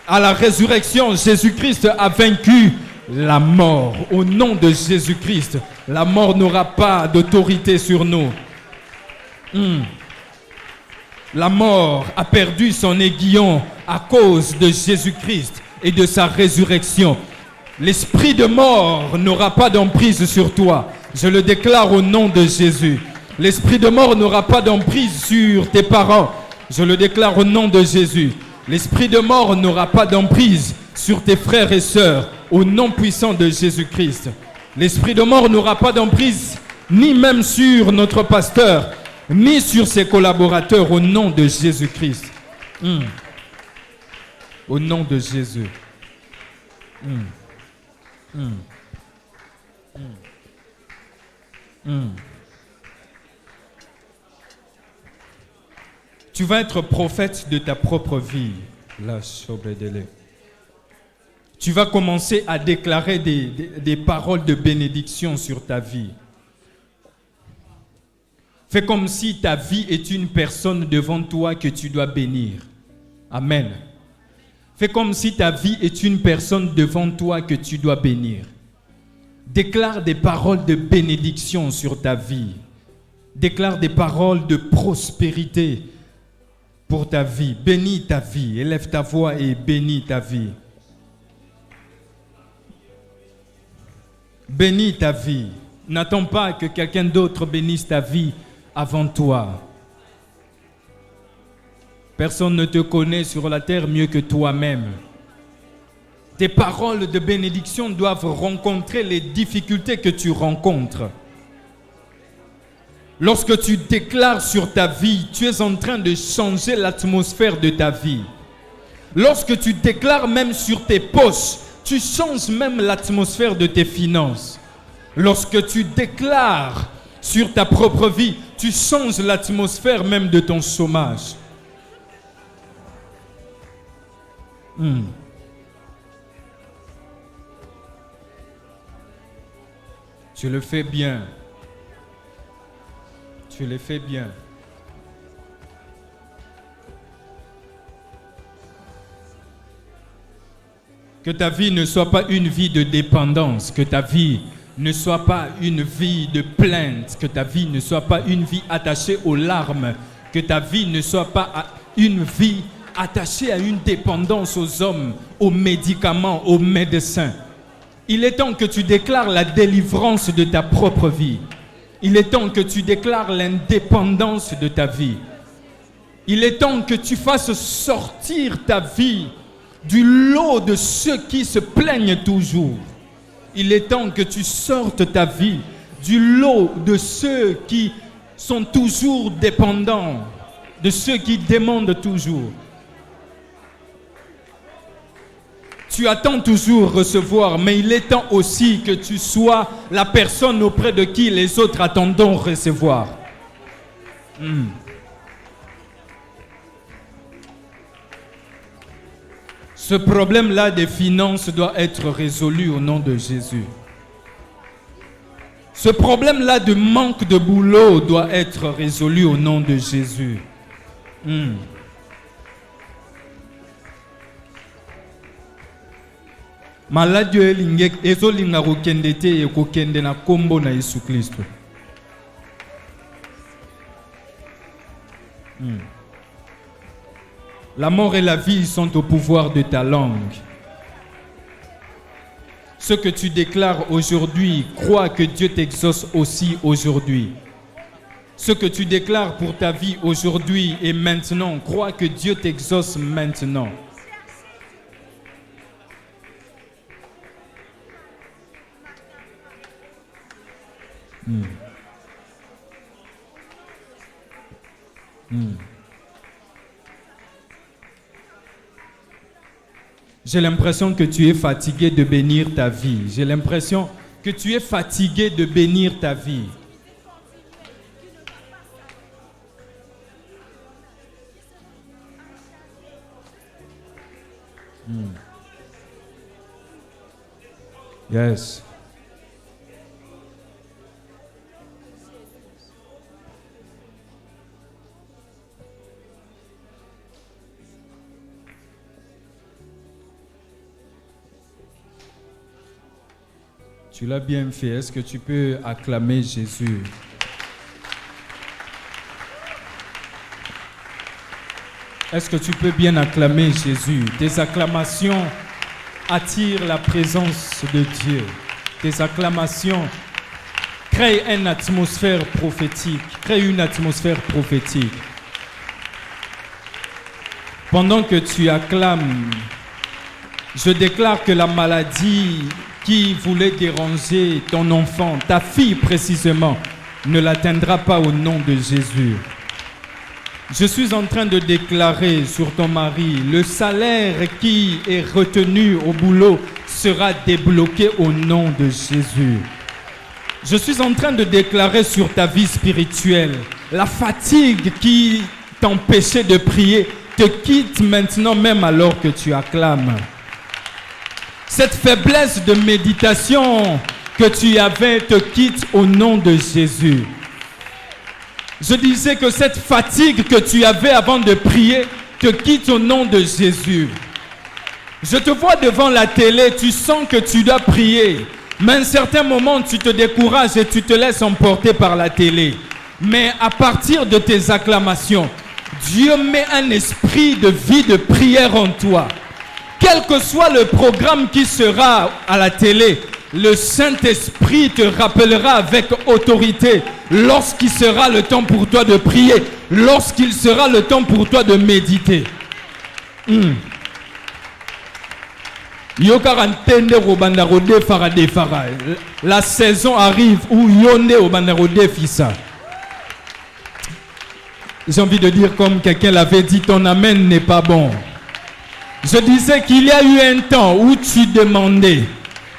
à la résurrection, Jésus-Christ a vaincu la mort. Au nom de Jésus-Christ, la mort n'aura pas d'autorité sur nous. La mort a perdu son aiguillon à cause de Jésus-Christ et de sa résurrection. L'esprit de mort n'aura pas d'emprise sur toi. Je le déclare au nom de Jésus. L'esprit de mort n'aura pas d'emprise sur tes parents. Je le déclare au nom de Jésus. L'esprit de mort n'aura pas d'emprise sur tes frères et sœurs. Au nom puissant de Jésus-Christ. L'esprit de mort n'aura pas d'emprise ni même sur notre pasteur, ni sur ses collaborateurs. Au nom de Jésus-Christ. Au nom de Jésus. Tu vas être prophète de ta propre vie. Tu vas commencer à déclarer des paroles de bénédiction sur ta vie. Fais comme si ta vie est une personne devant toi que tu dois bénir. Amen. Fais comme si ta vie est une personne devant toi que tu dois bénir. Déclare des paroles de bénédiction sur ta vie. Déclare des paroles de prospérité pour ta vie. Bénis ta vie. Élève ta voix et bénis ta vie. Bénis ta vie. N'attends pas que quelqu'un d'autre bénisse ta vie avant toi. Personne ne te connaît sur la terre mieux que toi-même. Tes paroles de bénédiction doivent rencontrer les difficultés que tu rencontres. Lorsque tu déclares sur ta vie, tu es en train de changer l'atmosphère de ta vie. Lorsque tu déclares même sur tes poches, tu changes même l'atmosphère de tes finances. Lorsque tu déclares sur ta propre vie, tu changes l'atmosphère même de ton chômage. Tu le fais bien. Tu le fais bien. Que ta vie ne soit pas une vie de dépendance, que ta vie ne soit pas une vie de plainte, que ta vie ne soit pas une vie attachée aux larmes, que ta vie ne soit pas une vie attachée à une dépendance aux hommes, aux médicaments, aux médecins. Il est temps que tu déclares la délivrance de ta propre vie. Il est temps que tu déclares l'indépendance de ta vie. Il est temps que tu fasses sortir ta vie du lot de ceux qui se plaignent toujours. Il est temps que tu sortes ta vie du lot de ceux qui sont toujours dépendants, de ceux qui demandent toujours. Tu attends toujours recevoir, mais il est temps aussi que tu sois la personne auprès de qui les autres attendent recevoir. Ce problème-là des finances doit être résolu au nom de Jésus. Ce problème-là de manque de boulot doit être résolu au nom de Jésus. Maladi ezolinga kokende te ekokende na kombo na Yesu Kristo. La mort et la vie sont au pouvoir de ta langue. Ce que tu déclares aujourd'hui, crois que Dieu t'exauce aussi aujourd'hui. Ce que tu déclares pour ta vie aujourd'hui et maintenant, crois que Dieu t'exauce maintenant. J'ai l'impression que tu es fatigué de bénir ta vie. J'ai l'impression que tu es fatigué de bénir ta vie. Yes. Tu l'as bien fait. Est-ce que tu peux acclamer Jésus? Est-ce que tu peux bien acclamer Jésus? Tes acclamations attirent la présence de Dieu. Tes acclamations créent une atmosphère prophétique. Créent une atmosphère prophétique. Pendant que tu acclames, je déclare que la maladie qui voulait déranger ton enfant, ta fille précisément, ne l'atteindra pas au nom de Jésus. Je suis en train de déclarer sur ton mari, le salaire qui est retenu au boulot sera débloqué au nom de Jésus. Je suis en train de déclarer sur ta vie spirituelle, la fatigue qui t'empêchait de prier te quitte maintenant même alors que tu acclames. Cette faiblesse de méditation que tu avais te quitte au nom de Jésus. Je disais que cette fatigue que tu avais avant de prier te quitte au nom de Jésus. Je te vois devant la télé, tu sens que tu dois prier. Mais à un certain moment, tu te décourages et tu te laisses emporter par la télé. Mais à partir de tes acclamations, Dieu met un esprit de vie, de prière en toi. Quel que soit le programme qui sera à la télé, le Saint-Esprit te rappellera avec autorité lorsqu'il sera le temps pour toi de prier, lorsqu'il sera le temps pour toi de méditer. La saison arrive où Yonde au Bandarode Fissa. J'ai envie de dire comme quelqu'un l'avait dit, ton amen n'est pas bon. Je disais qu'il y a eu un temps où tu demandais,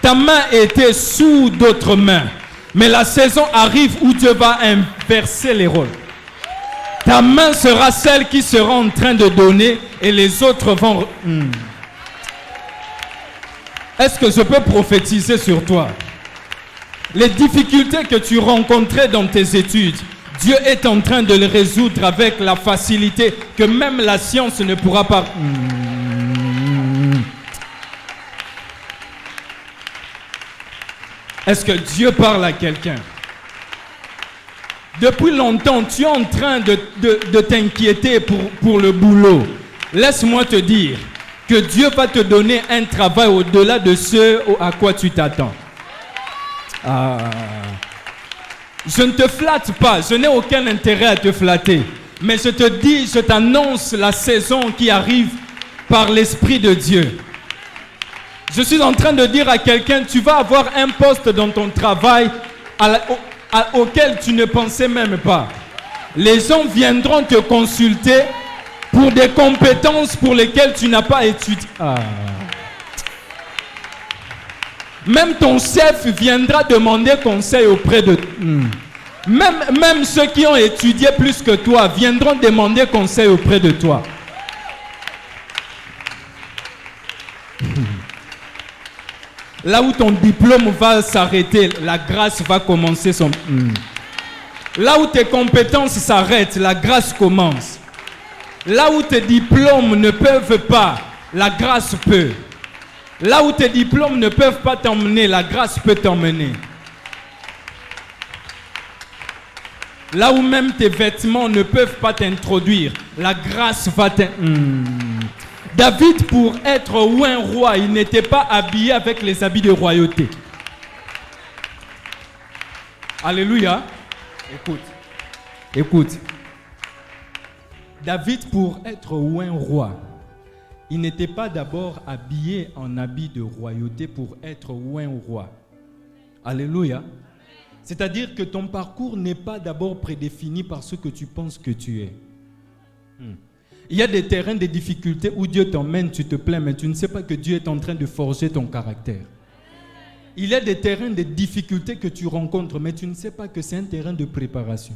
ta main était sous d'autres mains. Mais la saison arrive où Dieu va inverser les rôles. Ta main sera celle qui sera en train de donner et les autres vont... Est-ce que je peux prophétiser sur toi? Les difficultés que tu rencontrais dans tes études, Dieu est en train de les résoudre avec la facilité que même la science ne pourra pas... Est-ce que Dieu parle à quelqu'un? Depuis longtemps, tu es en train de t'inquiéter pour le boulot. Laisse-moi te dire que Dieu va te donner un travail au-delà de ce à quoi tu t'attends. Je ne te flatte pas, je n'ai aucun intérêt à te flatter. Mais je te dis, je t'annonce la saison qui arrive par l'Esprit de Dieu. Je suis en train de dire à quelqu'un, tu vas avoir un poste dans ton travail auxquels tu ne pensais même pas. Les gens viendront te consulter pour des compétences pour lesquelles tu n'as pas étudié. Même ton chef viendra demander conseil auprès de... Même ceux qui ont étudié plus que toi viendront demander conseil auprès de toi. Là où ton diplôme va s'arrêter, la grâce va commencer son... Là où tes compétences s'arrêtent, la grâce commence. Là où tes diplômes ne peuvent pas, la grâce peut. Là où tes diplômes ne peuvent pas t'emmener, la grâce peut t'emmener. Là où même tes vêtements ne peuvent pas t'introduire, la grâce va David, pour être un roi, il n'était pas habillé avec les habits de royauté. Alléluia. Écoute. David, pour être un roi, il n'était pas d'abord habillé en habit de royauté pour être un roi. Alléluia. C'est-à-dire que ton parcours n'est pas d'abord prédéfini par ce que tu penses que tu es. Il y a des terrains de difficultés où Dieu t'emmène, tu te plains, mais tu ne sais pas que Dieu est en train de forger ton caractère. Il y a des terrains de difficultés que tu rencontres, mais tu ne sais pas que c'est un terrain de préparation.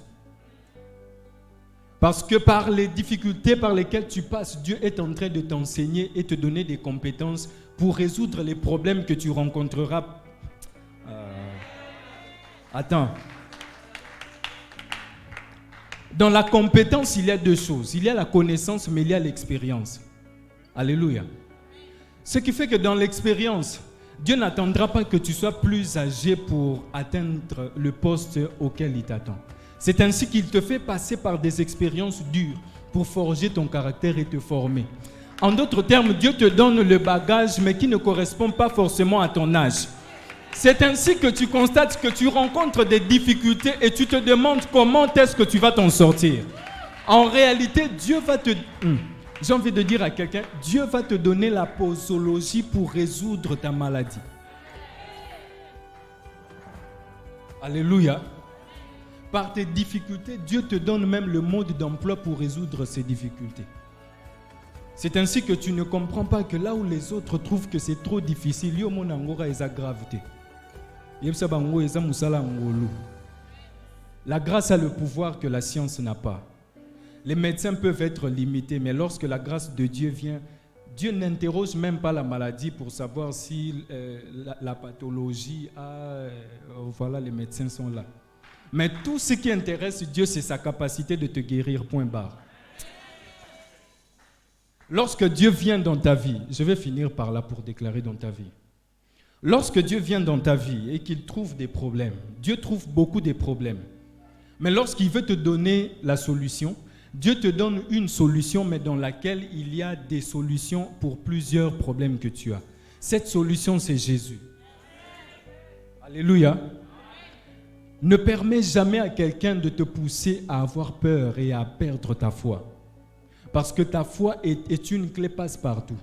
Parce que par les difficultés par lesquelles tu passes, Dieu est en train de t'enseigner et te donner des compétences pour résoudre les problèmes que tu rencontreras. Attends. Dans la compétence, il y a deux choses. Il y a la connaissance, mais il y a l'expérience. Alléluia. Ce qui fait que dans l'expérience, Dieu n'attendra pas que tu sois plus âgé pour atteindre le poste auquel il t'attend. C'est ainsi qu'il te fait passer par des expériences dures pour forger ton caractère et te former. En d'autres termes, Dieu te donne le bagage, mais qui ne correspond pas forcément à ton âge. C'est ainsi que tu constates que tu rencontres des difficultés et tu te demandes comment est-ce que tu vas t'en sortir. En réalité, Dieu va te... J'ai envie de dire à quelqu'un, Dieu va te donner la posologie pour résoudre ta maladie. Alléluia. Par tes difficultés, Dieu te donne même le mode d'emploi pour résoudre ces difficultés. C'est ainsi que tu ne comprends pas que là où les autres trouvent que c'est trop difficile, il y a sa gravité. La grâce a le pouvoir que la science n'a pas. Les médecins peuvent être limités, mais lorsque la grâce de Dieu vient, Dieu n'interroge même pas la maladie pour savoir si la pathologie voilà, les médecins sont là. Mais tout ce qui intéresse Dieu, c'est sa capacité de te guérir, point barre. Lorsque Dieu vient dans ta vie, je vais finir par là pour déclarer dans ta vie. Lorsque Dieu vient dans ta vie et qu'il trouve des problèmes, Dieu trouve beaucoup de problèmes. Mais lorsqu'il veut te donner la solution, Dieu te donne une solution, mais dans laquelle il y a des solutions pour plusieurs problèmes que tu as. Cette solution, c'est Jésus. Alléluia. Ne permets jamais à quelqu'un de te pousser à avoir peur et à perdre ta foi. Parce que ta foi est une clé passe-partout.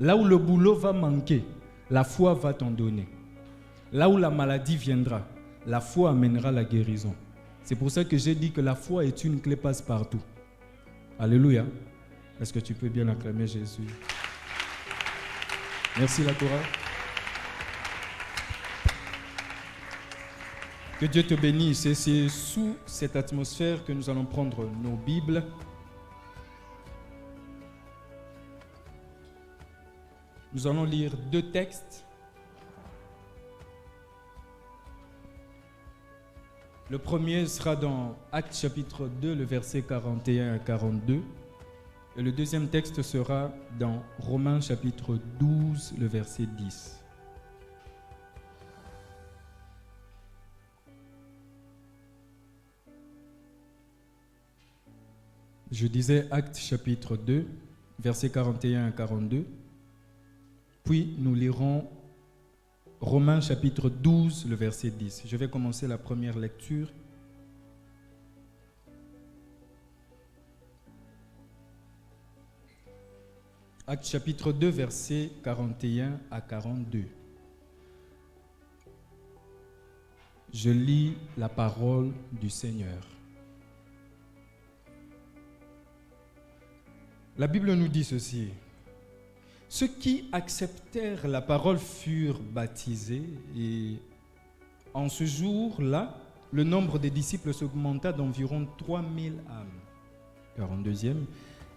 Là où le boulot va manquer, la foi va t'en donner. Là où la maladie viendra, la foi amènera la guérison. C'est pour ça que j'ai dit que la foi est une clé passe-partout. Alléluia. Est-ce que tu peux bien acclamer Jésus? Merci la chorale. Que Dieu te bénisse. Et c'est sous cette atmosphère que nous allons prendre nos Bibles. Nous allons lire deux textes. Le premier sera dans Actes chapitre 2, le verset 41 à 42. Et le deuxième texte sera dans Romains chapitre 12, le verset 10. Je disais Actes chapitre 2, versets 41 à 42. Puis nous lirons Romains chapitre 12, le verset 10. Je vais commencer la première lecture. Actes chapitre 2, versets 41 à 42. Je lis la parole du Seigneur. La Bible nous dit ceci. Ceux qui acceptèrent la parole furent baptisés et en ce jour-là, le nombre des disciples s'augmenta d'environ 3000 âmes. 42e.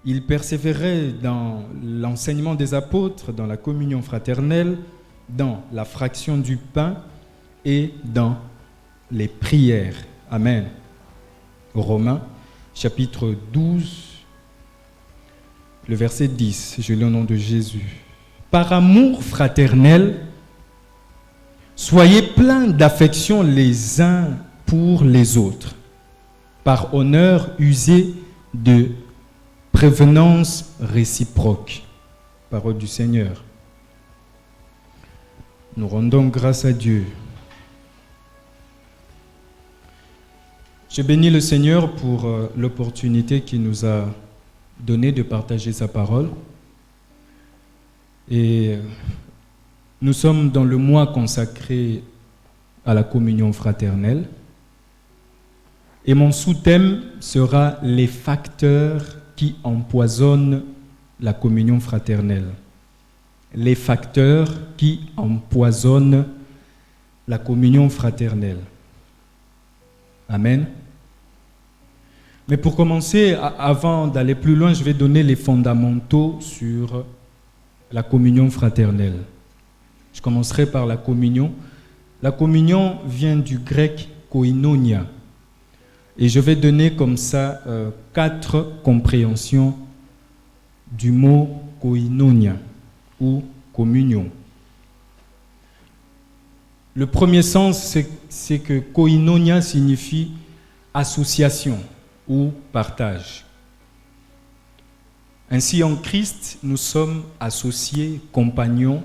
Ils persévéraient dans l'enseignement des apôtres, dans la communion fraternelle, dans la fraction du pain et dans les prières. Amen. Romains, chapitre 12, le verset 10, je lis au nom de Jésus. Par amour fraternel, soyez pleins d'affection les uns pour les autres. Par honneur, usez de prévenance réciproque. Parole du Seigneur. Nous rendons grâce à Dieu. Je bénis le Seigneur pour l'opportunité qu'il nous a donnée de partager sa parole. Et nous sommes dans le mois consacré à la communion fraternelle. Et mon sous-thème sera les facteurs qui empoisonnent la communion fraternelle. Les facteurs qui empoisonnent la communion fraternelle. Amen. Mais pour commencer, avant d'aller plus loin, je vais donner les fondamentaux sur la communion fraternelle. Je commencerai par la communion. La communion vient du grec koinonia. Et je vais donner comme ça 4 compréhensions du mot koinonia ou communion. Le premier sens, c'est que koinonia signifie association ou partage. Ainsi, en Christ, nous sommes associés, compagnons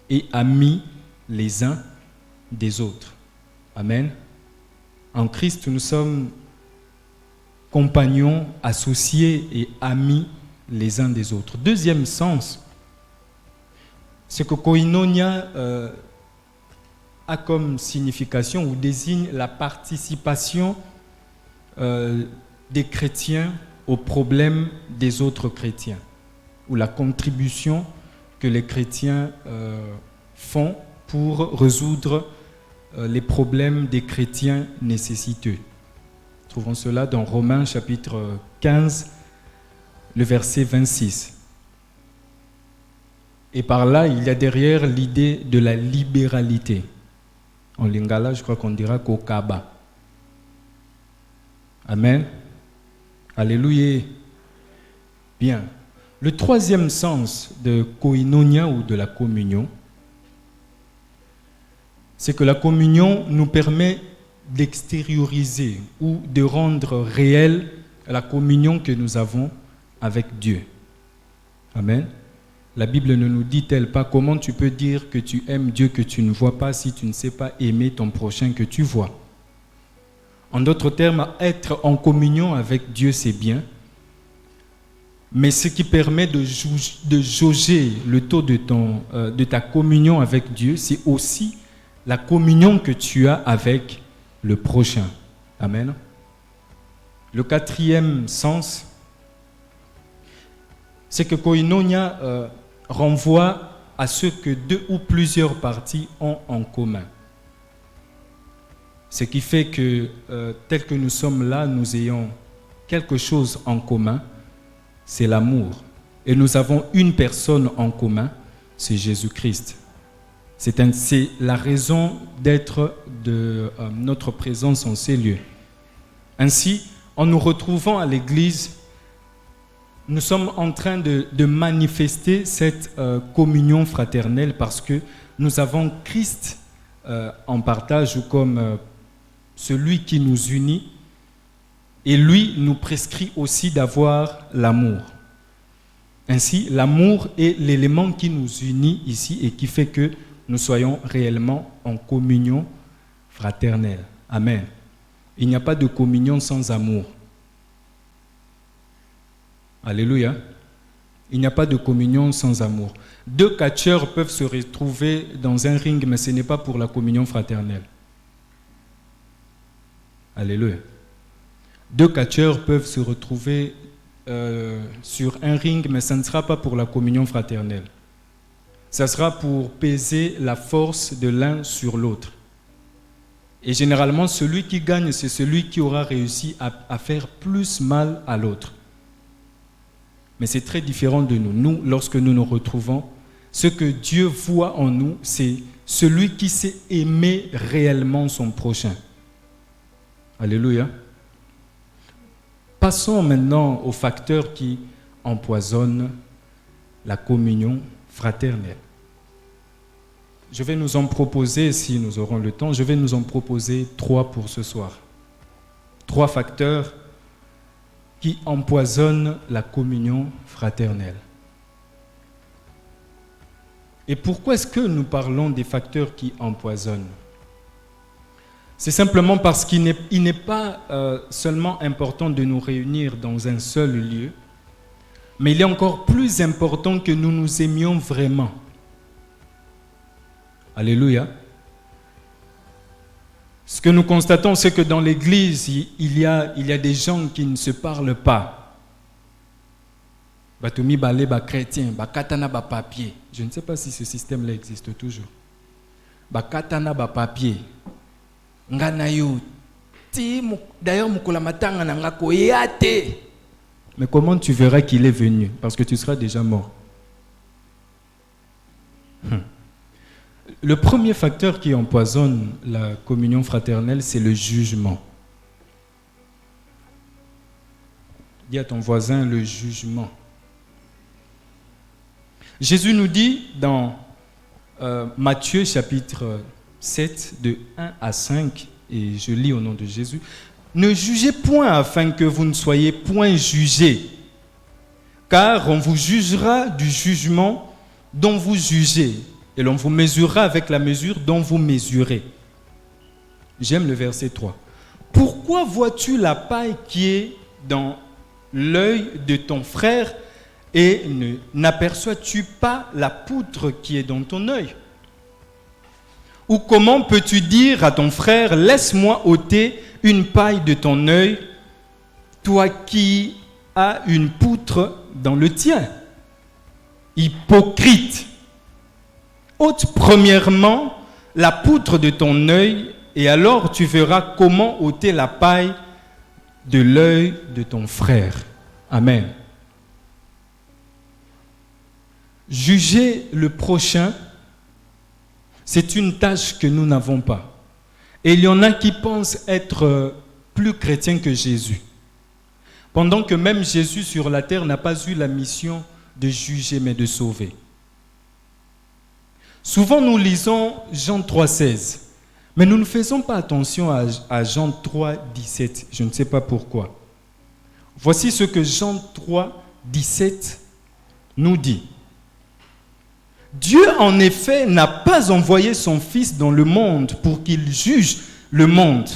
et amis les uns des autres. Amen. En Christ, nous sommes compagnons, associés et amis les uns des autres. Deuxième sens, c'est que koinonia a comme signification ou désigne la participation des chrétiens aux problèmes des autres chrétiens, ou la contribution que les chrétiens font pour résoudre les problèmes des chrétiens nécessiteux. Trouvons cela dans Romains chapitre 15, le verset 26. Et par là, il y a derrière l'idée de la libéralité. En lingala, je crois qu'on dira kokaba. Amen. Alléluia. Bien. Le troisième sens de koinonia ou de la communion, c'est que la communion nous permet d'extérioriser ou de rendre réelle la communion que nous avons avec Dieu. Amen. La Bible ne nous dit-elle pas comment tu peux dire que tu aimes Dieu que tu ne vois pas si tu ne sais pas aimer ton prochain que tu vois. En d'autres termes, être en communion avec Dieu, c'est bien. Mais ce qui permet de jauger le taux de ta communion avec Dieu, c'est aussi la communion que tu as avec le prochain. Amen. Le quatrième sens, c'est que koinonia renvoie à ce que 2 ou plusieurs parties ont en commun. Ce qui fait que, tel que nous sommes là, nous ayons quelque chose en commun, c'est l'amour. Et nous avons une personne en commun, c'est Jésus-Christ. C'est la raison d'être de notre présence en ces lieux. Ainsi, en nous retrouvant à l'église, nous sommes en train de manifester cette communion fraternelle parce que nous avons Christ en partage ou comme celui qui nous unit, et lui nous prescrit aussi d'avoir l'amour. Ainsi, l'amour est l'élément qui nous unit ici et qui fait que nous soyons réellement en communion fraternelle. Amen. Il n'y a pas de communion sans amour. Alléluia. Il n'y a pas de communion sans amour. 2 catcheurs peuvent se retrouver dans un ring, mais ce n'est pas pour la communion fraternelle. Alléluia. Deux catcheurs peuvent se retrouver sur un ring, mais ça ne sera pas pour la communion fraternelle. Ça sera pour peser la force de l'un sur l'autre. Et généralement, celui qui gagne, c'est celui qui aura réussi à faire plus mal à l'autre. Mais c'est très différent de nous. Nous, lorsque nous nous retrouvons, ce que Dieu voit en nous, c'est celui qui sait aimer réellement son prochain. Alléluia. Passons maintenant aux facteurs qui empoisonnent la communion fraternelle. Je vais nous en proposer, si nous aurons le temps, je vais nous en proposer 3 pour ce soir. 3 facteurs qui empoisonnent la communion fraternelle. Et pourquoi est-ce que nous parlons des facteurs qui empoisonnent? C'est simplement parce qu'il n'est pas seulement important de nous réunir dans un seul lieu, mais il est encore plus important que nous nous aimions vraiment. Alléluia. Ce que nous constatons, c'est que dans l'Église, il y a des gens qui ne se parlent pas. Batoumi balé ba chrétien, ba katana ba papier. Je ne sais pas si ce système-là existe toujours. Ba katana ba papier. Nganayo. D'ailleurs, mukula matanga na ngako yate. Mais comment tu verras qu'il est venu? Parce que tu seras déjà mort. Le premier facteur qui empoisonne la communion fraternelle, c'est le jugement. Dis à ton voisin le jugement. Jésus nous dit dans Matthieu chapitre 7, de 1 à 5, et je lis au nom de Jésus, « Ne jugez point afin que vous ne soyez point jugés, car on vous jugera du jugement dont vous jugez, et l'on vous mesurera avec la mesure dont vous mesurez. » J'aime le verset 3. « Pourquoi vois-tu la paille qui est dans l'œil de ton frère et n'aperçois-tu pas la poutre qui est dans ton œil? Ou comment peux-tu dire à ton frère, laisse-moi ôter une paille de ton œil, toi qui as une poutre dans le tien? Hypocrite! Ôte premièrement la poutre de ton œil, et alors tu verras comment ôter la paille de l'œil de ton frère. Amen. Juger le prochain, c'est une tâche que nous n'avons pas. Et il y en a qui pensent être plus chrétiens que Jésus. Pendant que même Jésus sur la terre n'a pas eu la mission de juger, mais de sauver. Souvent nous lisons Jean 3,16, mais nous ne faisons pas attention à Jean 3,17. Je ne sais pas pourquoi. Voici ce que Jean 3,17 nous dit. Dieu, en effet, n'a pas envoyé son Fils dans le monde pour qu'il juge le monde,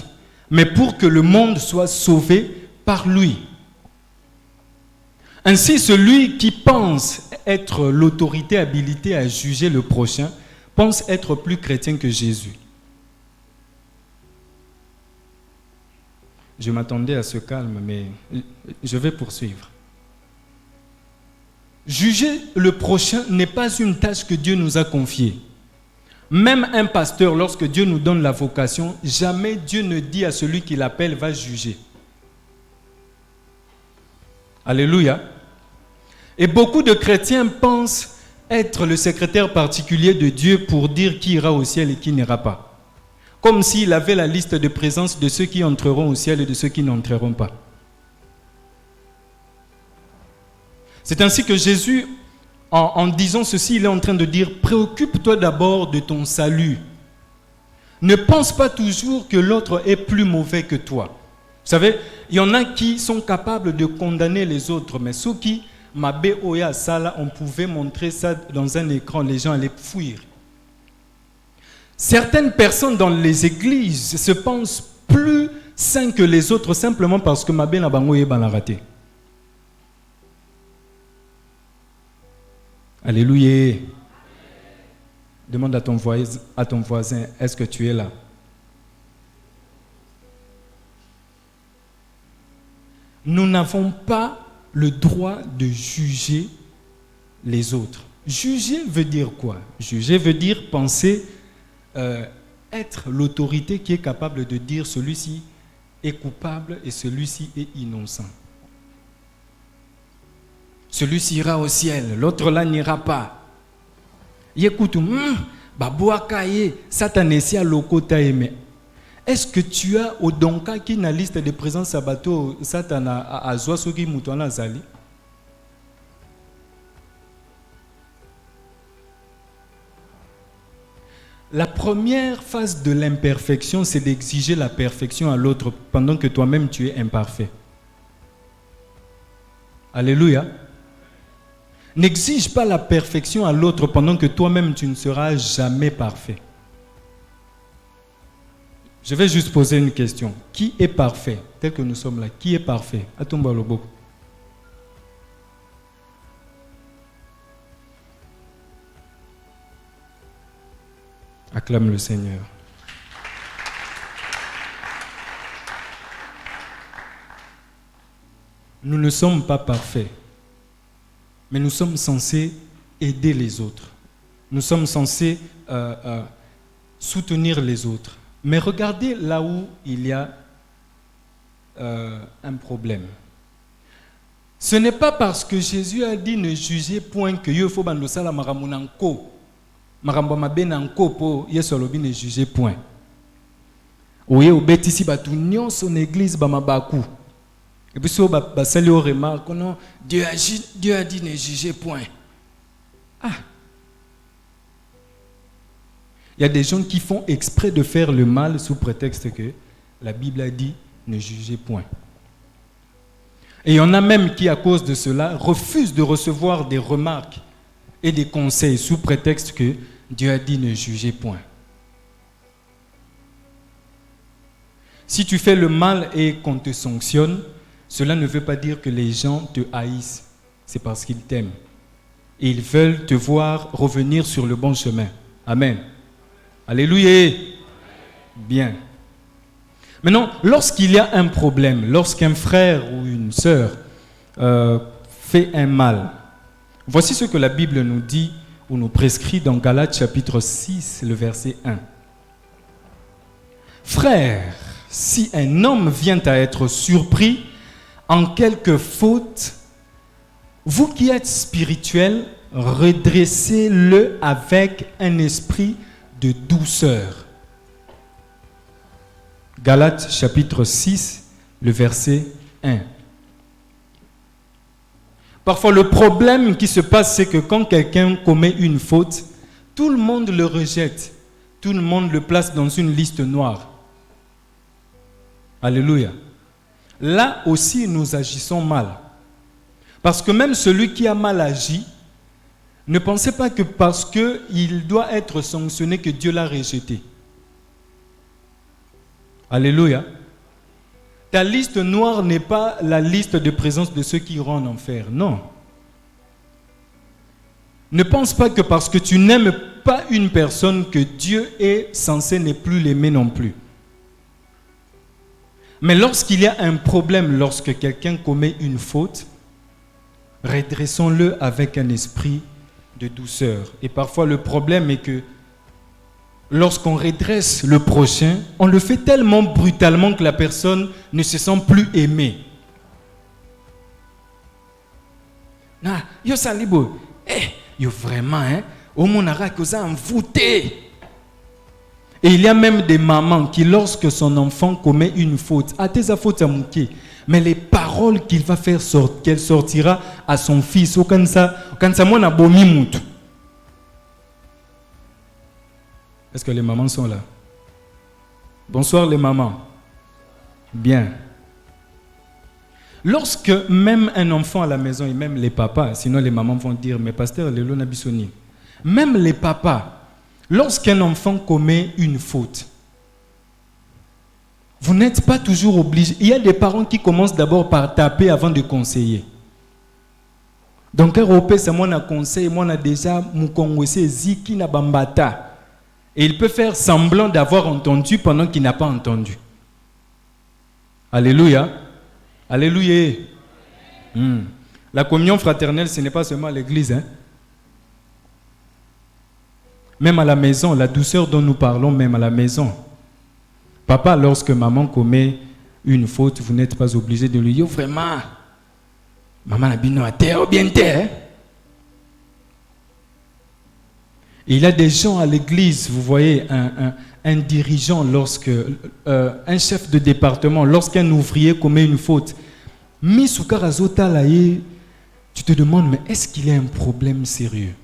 mais pour que le monde soit sauvé par lui. Ainsi, celui qui pense être l'autorité habilitée à juger le prochain pense être plus chrétien que Jésus. Je m'attendais à ce calme, mais je vais poursuivre. Juger le prochain n'est pas une tâche que Dieu nous a confiée. Même un pasteur, lorsque Dieu nous donne la vocation, jamais Dieu ne dit à celui qui l'appelle, va juger. Alléluia. Et beaucoup de chrétiens pensent être le secrétaire particulier de Dieu pour dire qui ira au ciel et qui n'ira pas. Comme s'il avait la liste de présence de ceux qui entreront au ciel et de ceux qui n'entreront pas. C'est ainsi que Jésus, en disant ceci, il est en train de dire, préoccupe-toi d'abord de ton salut. Ne pense pas toujours que l'autre est plus mauvais que toi. Vous savez, il y en a qui sont capables de condamner les autres, mais ceux qui, Mabé Oya Sala, on pouvait montrer ça dans un écran, les gens allaient fuir. Certaines personnes dans les églises se pensent plus sains que les autres simplement parce que Mabé Nabango est raté. Alléluia. Demande à ton voisin, est-ce que tu es là? nous n'avons pas le droit de juger les autres. Juger veut dire quoi? Juger veut dire penser être l'autorité qui est capable de dire celui-ci est coupable et celui-ci est innocent. Celui-ci ira au ciel, l'autre là n'ira pas. Écoute, est-ce que tu as au donka qui na liste de présence à bateau Satana à Zoasogi Moutouana Zali? La première phase de l'imperfection, c'est d'exiger la perfection à l'autre pendant que toi-même tu es imparfait. Alléluia. N'exige pas la perfection à l'autre pendant que toi-même tu ne seras jamais parfait. Je vais juste poser une question. Qui est parfait? Tel que nous sommes là, qui est parfait? Atumba Lobo. Acclame le Seigneur. Nous ne sommes pas parfaits, mais nous sommes censés aider les autres. Nous sommes censés soutenir les autres. Mais regardez là où il y a un problème. Ce n'est pas parce que Jésus a dit ne jugez point que il faut bando sala maramunanko. Marambama benanko po yesolobi ne jugez point. Oye obetisi batu nyonso na église bamabaku. Et puis si on basali au remarque non Dieu a dit ne jugez point. Ah. Il y a des gens qui font exprès de faire le mal sous prétexte que la Bible a dit ne jugez point. Et il y en a même qui, à cause de cela, refusent de recevoir des remarques et des conseils sous prétexte que Dieu a dit ne jugez point. Si tu fais le mal et qu'on te sanctionne, cela ne veut pas dire que les gens te haïssent. C'est parce qu'ils t'aiment. Et ils veulent te voir revenir sur le bon chemin. Amen. Alléluia. Bien. Maintenant, lorsqu'il y a un problème, lorsqu'un frère ou une sœur fait un mal, voici ce que la Bible nous dit ou nous prescrit dans Galates chapitre 6, le verset 1. Frère, si un homme vient à être surpris en quelque faute, vous qui êtes spirituels, redressez-le avec un esprit de douceur. Galates chapitre 6, le verset 1. Parfois, le problème qui se passe, c'est que quand quelqu'un commet une faute, tout le monde le rejette. Tout le monde le place dans une liste noire. Alléluia. Là aussi, nous agissons mal. Parce que même celui qui a mal agi, ne pensez pas que parce qu'il doit être sanctionné que Dieu l'a rejeté. Alléluia. Ta liste noire n'est pas la liste de présence de ceux qui iront en enfer. Non. Ne pense pas que parce que tu n'aimes pas une personne que Dieu est censé ne plus l'aimer non plus. Mais lorsqu'il y a un problème, lorsque quelqu'un commet une faute, redressons-le avec un esprit de douceur. Et parfois le problème est que lorsqu'on redresse le prochain, on le fait tellement brutalement que la personne ne se sent plus aimée. Ah, yo salibo, yo vraiment, hein, au monara que ça envoûté. Et il y a même des mamans qui, lorsque son enfant commet une faute, à tes fautes à mouquer, mais les paroles qu'il va faire qu'elle sortira à son fils, quand ça moi n'a bomi moutou. Est-ce que les mamans sont là? Bonsoir les mamans. Bien. Lorsque même un enfant à la maison, et même les papas, sinon les mamans vont dire, mais pasteur, les lona bisoni. Même les papas, lorsqu'un enfant commet une faute, vous n'êtes pas toujours obligé. Il y a des parents qui commencent d'abord par taper avant de conseiller. Donc, c'est moi qui conseille, moi déjà, Mukongwese Ziki na Bambata. Et il peut faire semblant d'avoir entendu pendant qu'il n'a pas entendu. Alléluia. Alléluia. La communion fraternelle, ce n'est pas seulement à l'église. Hein? Même à la maison, la douceur dont nous parlons, même à la maison. Papa, lorsque maman commet une faute, vous n'êtes pas obligé de lui dire vraiment, maman a bien à terre ou bien terre. Et il y a des gens à l'église, vous voyez, un dirigeant, un chef de département, lorsqu'un ouvrier commet une faute, tu te demandes, mais est-ce qu'il y a un problème sérieux?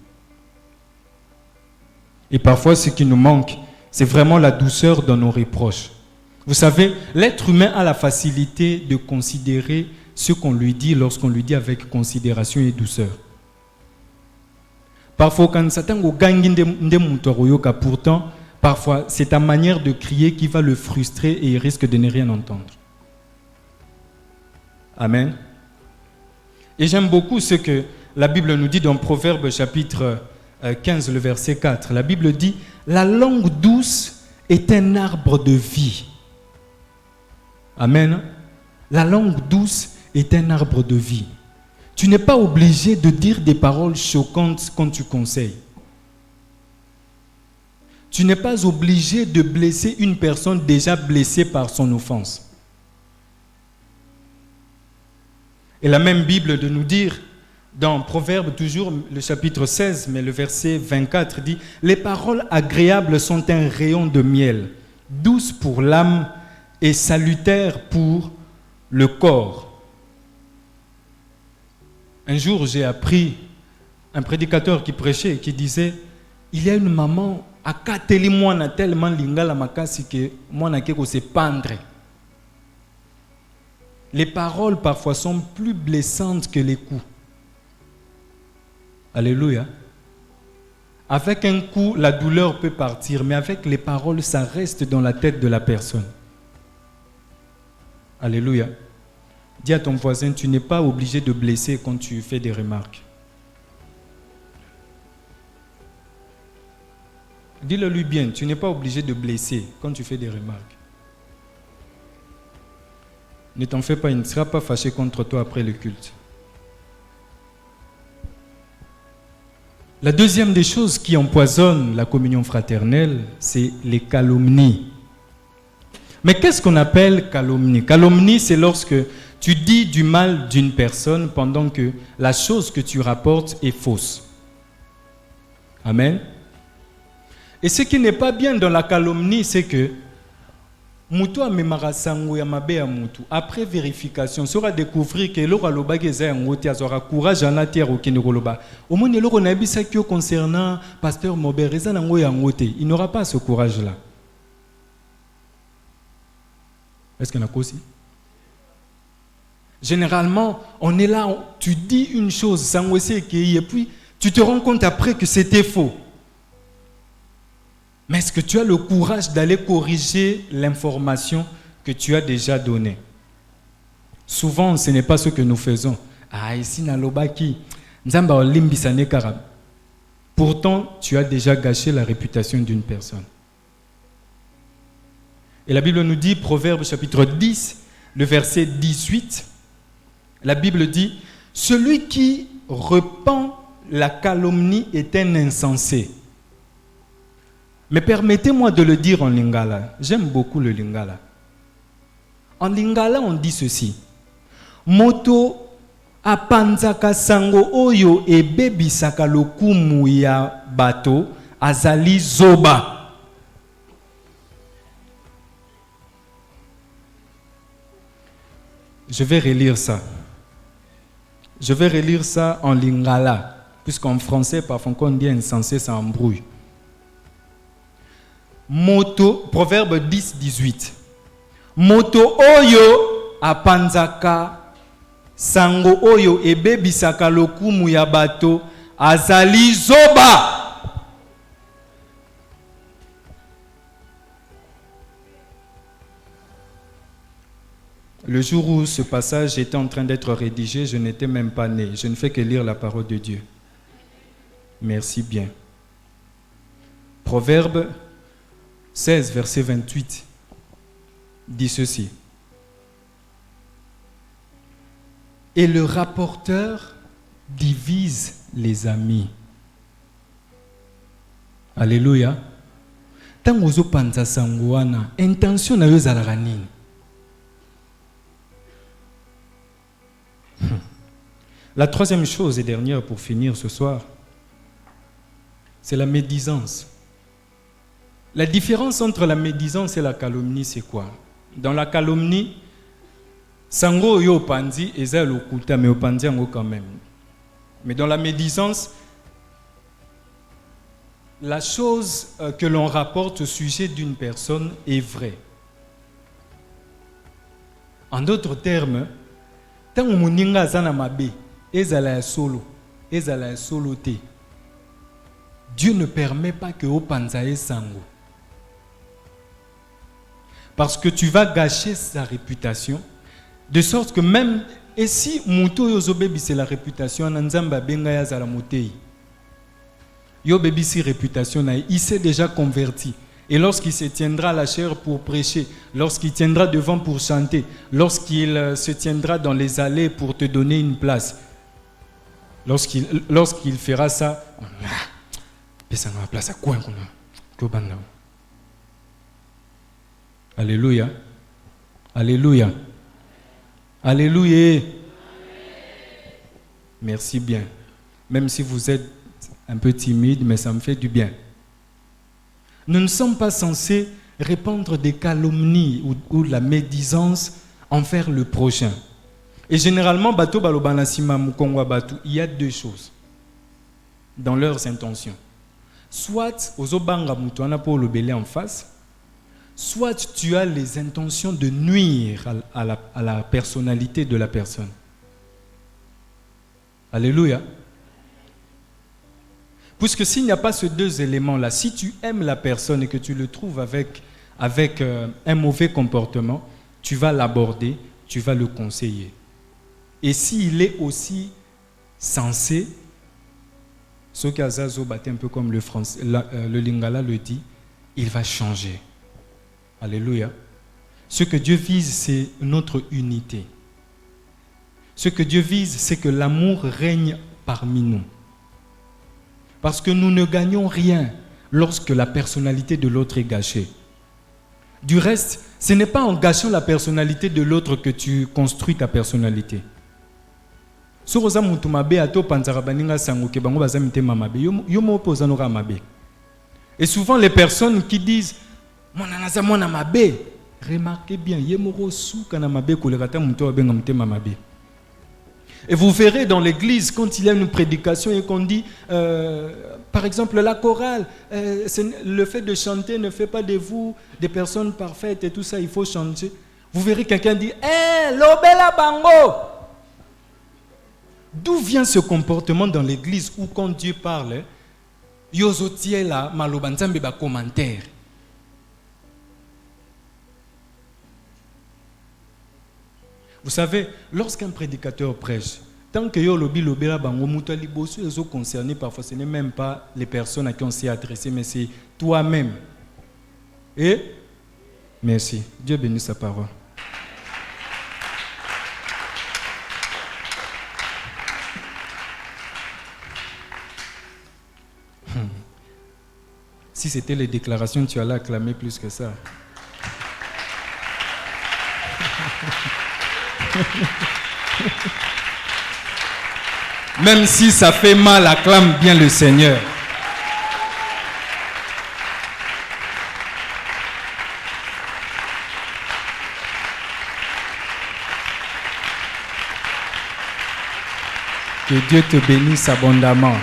Et parfois, ce qui nous manque, c'est vraiment la douceur dans nos reproches. Vous savez, l'être humain a la facilité de considérer ce qu'on lui dit lorsqu'on lui dit avec considération et douceur. Parfois, quand Satan pourtant, parfois, c'est ta manière de crier qui va le frustrer et il risque de ne rien entendre. Amen. Et j'aime beaucoup ce que la Bible nous dit dans Proverbes chapitre 15, le verset 4. La Bible dit, la langue douce est un arbre de vie. Amen. La langue douce est un arbre de vie. Tu n'es pas obligé de dire des paroles choquantes quand tu conseilles. Tu n'es pas obligé de blesser une personne déjà blessée par son offense. Et la même Bible de nous dire, dans Proverbes, toujours le chapitre 16, mais le verset 24 dit, « Les paroles agréables sont un rayon de miel, douces pour l'âme et salutaires pour le corps. » Un jour, j'ai appris un prédicateur qui prêchait, qui disait, « Il y a une maman, à kateli mwana tellement lingala makasi que mwana keko se pendre. » Les paroles parfois sont plus blessantes que les coups. Alléluia. Avec un coup, la douleur peut partir, mais avec les paroles, ça reste dans la tête de la personne. Alléluia. Dis à ton voisin, tu n'es pas obligé de blesser quand tu fais des remarques. Dis-le lui bien, tu n'es pas obligé de blesser quand tu fais des remarques. Ne t'en fais pas, il ne sera pas fâché contre toi après le culte. La deuxième des choses qui empoisonne la communion fraternelle, c'est les calomnies. Mais qu'est-ce qu'on appelle calomnie? Calomnie, c'est lorsque tu dis du mal d'une personne pendant que la chose que tu rapportes est fausse. Amen. Et ce qui n'est pas bien dans la calomnie, c'est que Mutu amemara sango ya mabe ya mutu. Après vérification, sera découvrir que l'ora loba geza yangote azora courage en la terre au kinekoloba. Au moins l'ora nabisa kyo concernant pasteur Mobereza nango yangote. Il n'aura pas ce courage-là. Est-ce qu'il y en a aussi? Généralement, on est là, tu dis une chose sans essayer et puis tu te rends compte après que c'était faux. Mais est-ce que tu as le courage d'aller corriger l'information que tu as déjà donnée? Souvent, ce n'est pas ce que nous faisons. Ah, ici, Nalobaki, Nzamba Olimbisane Karab. Pourtant, tu as déjà gâché la réputation d'une personne. Et la Bible nous dit, Proverbes chapitre 10, le verset 18, la Bible dit, « Celui qui repent la calomnie est un insensé. » Mais permettez-moi de le dire en lingala. J'aime beaucoup le lingala. En lingala, on dit ceci. Moto apanzaka sango oyo e bebisaka lokumu ya bato azali zoba. Je vais relire ça. Je vais relire ça en lingala. Puisqu'en français, parfois, quand on dit insensé, ça embrouille. Moto, Proverbe 10, 18. Moto oyo apanzaka sango oyo ebebisaka lokumu ya bato azali zoba. Le jour où ce passage était en train d'être rédigé, je n'étais même pas né. Je ne fais que lire la parole de Dieu. Merci bien. Proverbe 16, verset 28, dit ceci. Et le rapporteur divise les amis. Alléluia. Tant ozo panza sanguana, intention na yo ezalaka nini? La troisième chose et dernière pour finir ce soir, c'est la médisance. La différence entre la médisance et la calomnie, c'est quoi? Dans la calomnie, sango yo pandi eza lokuta mais opandi ango quand même. Mais dans la médisance, la chose que l'on rapporte au sujet d'une personne est vraie. En d'autres termes, tant que moninga zana mabe, ezala solo te. Dieu ne permet pas que opanzae sango. Parce que tu vas gâcher sa réputation, de sorte que même, et si Mouto Yozobebi c'est la réputation, Nanzamba Benga Yazala Motei, Yobebi si réputation, il s'est déjà converti. Et lorsqu'il se tiendra à la chair pour prêcher, lorsqu'il tiendra devant pour chanter, lorsqu'il se tiendra dans les allées pour te donner une place, lorsqu'il fera ça, place à quoi? Alléluia. Alléluia. Alléluia. Merci bien. Même si vous êtes un peu timide, mais ça me fait du bien. Nous ne sommes pas censés répandre des calomnies ou de la médisance envers le prochain. Et généralement, bato balobanasima mukongwa batu, il y a deux choses dans leurs intentions. Soit ozobanga mutuana pour le belé en face, soit tu as les intentions de nuire à la personnalité de la personne. Alléluia. Puisque s'il n'y a pas ces deux éléments-là, si tu aimes la personne et que tu le trouves avec un mauvais comportement, tu vas l'aborder, tu vas le conseiller. Et s'il est aussi sensé, ce qu'Azazo battait un peu comme le Lingala le dit, il va changer. Alléluia. Ce que Dieu vise, c'est notre unité. Ce que Dieu vise, c'est que l'amour règne parmi nous. Parce que nous ne gagnons rien lorsque la personnalité de l'autre est gâchée. Du reste, ce n'est pas en gâchant la personnalité de l'autre que tu construis ta personnalité. Et souvent les personnes qui disent remarquez bien, et vous verrez dans l'église, quand il y a une prédication et qu'on dit, par exemple, la chorale, le fait de chanter ne fait pas de vous des personnes parfaites et tout ça, il faut changer. Vous verrez quelqu'un dire, l'obela bango. D'où vient ce comportement dans l'église où quand Dieu parle, yozotiela malobanzambe ba commentaire. Vous savez, lorsqu'un prédicateur prêche, tant que yo lobi lobela bango mutali bosu les autres concernés, parfois ce n'est même pas les personnes à qui on s'est adressé, mais c'est toi-même. Et merci. Dieu bénisse sa parole. Si c'était les déclarations, tu allais acclamer plus que ça. Même si ça fait mal, acclame bien le Seigneur. Que Dieu te bénisse abondamment.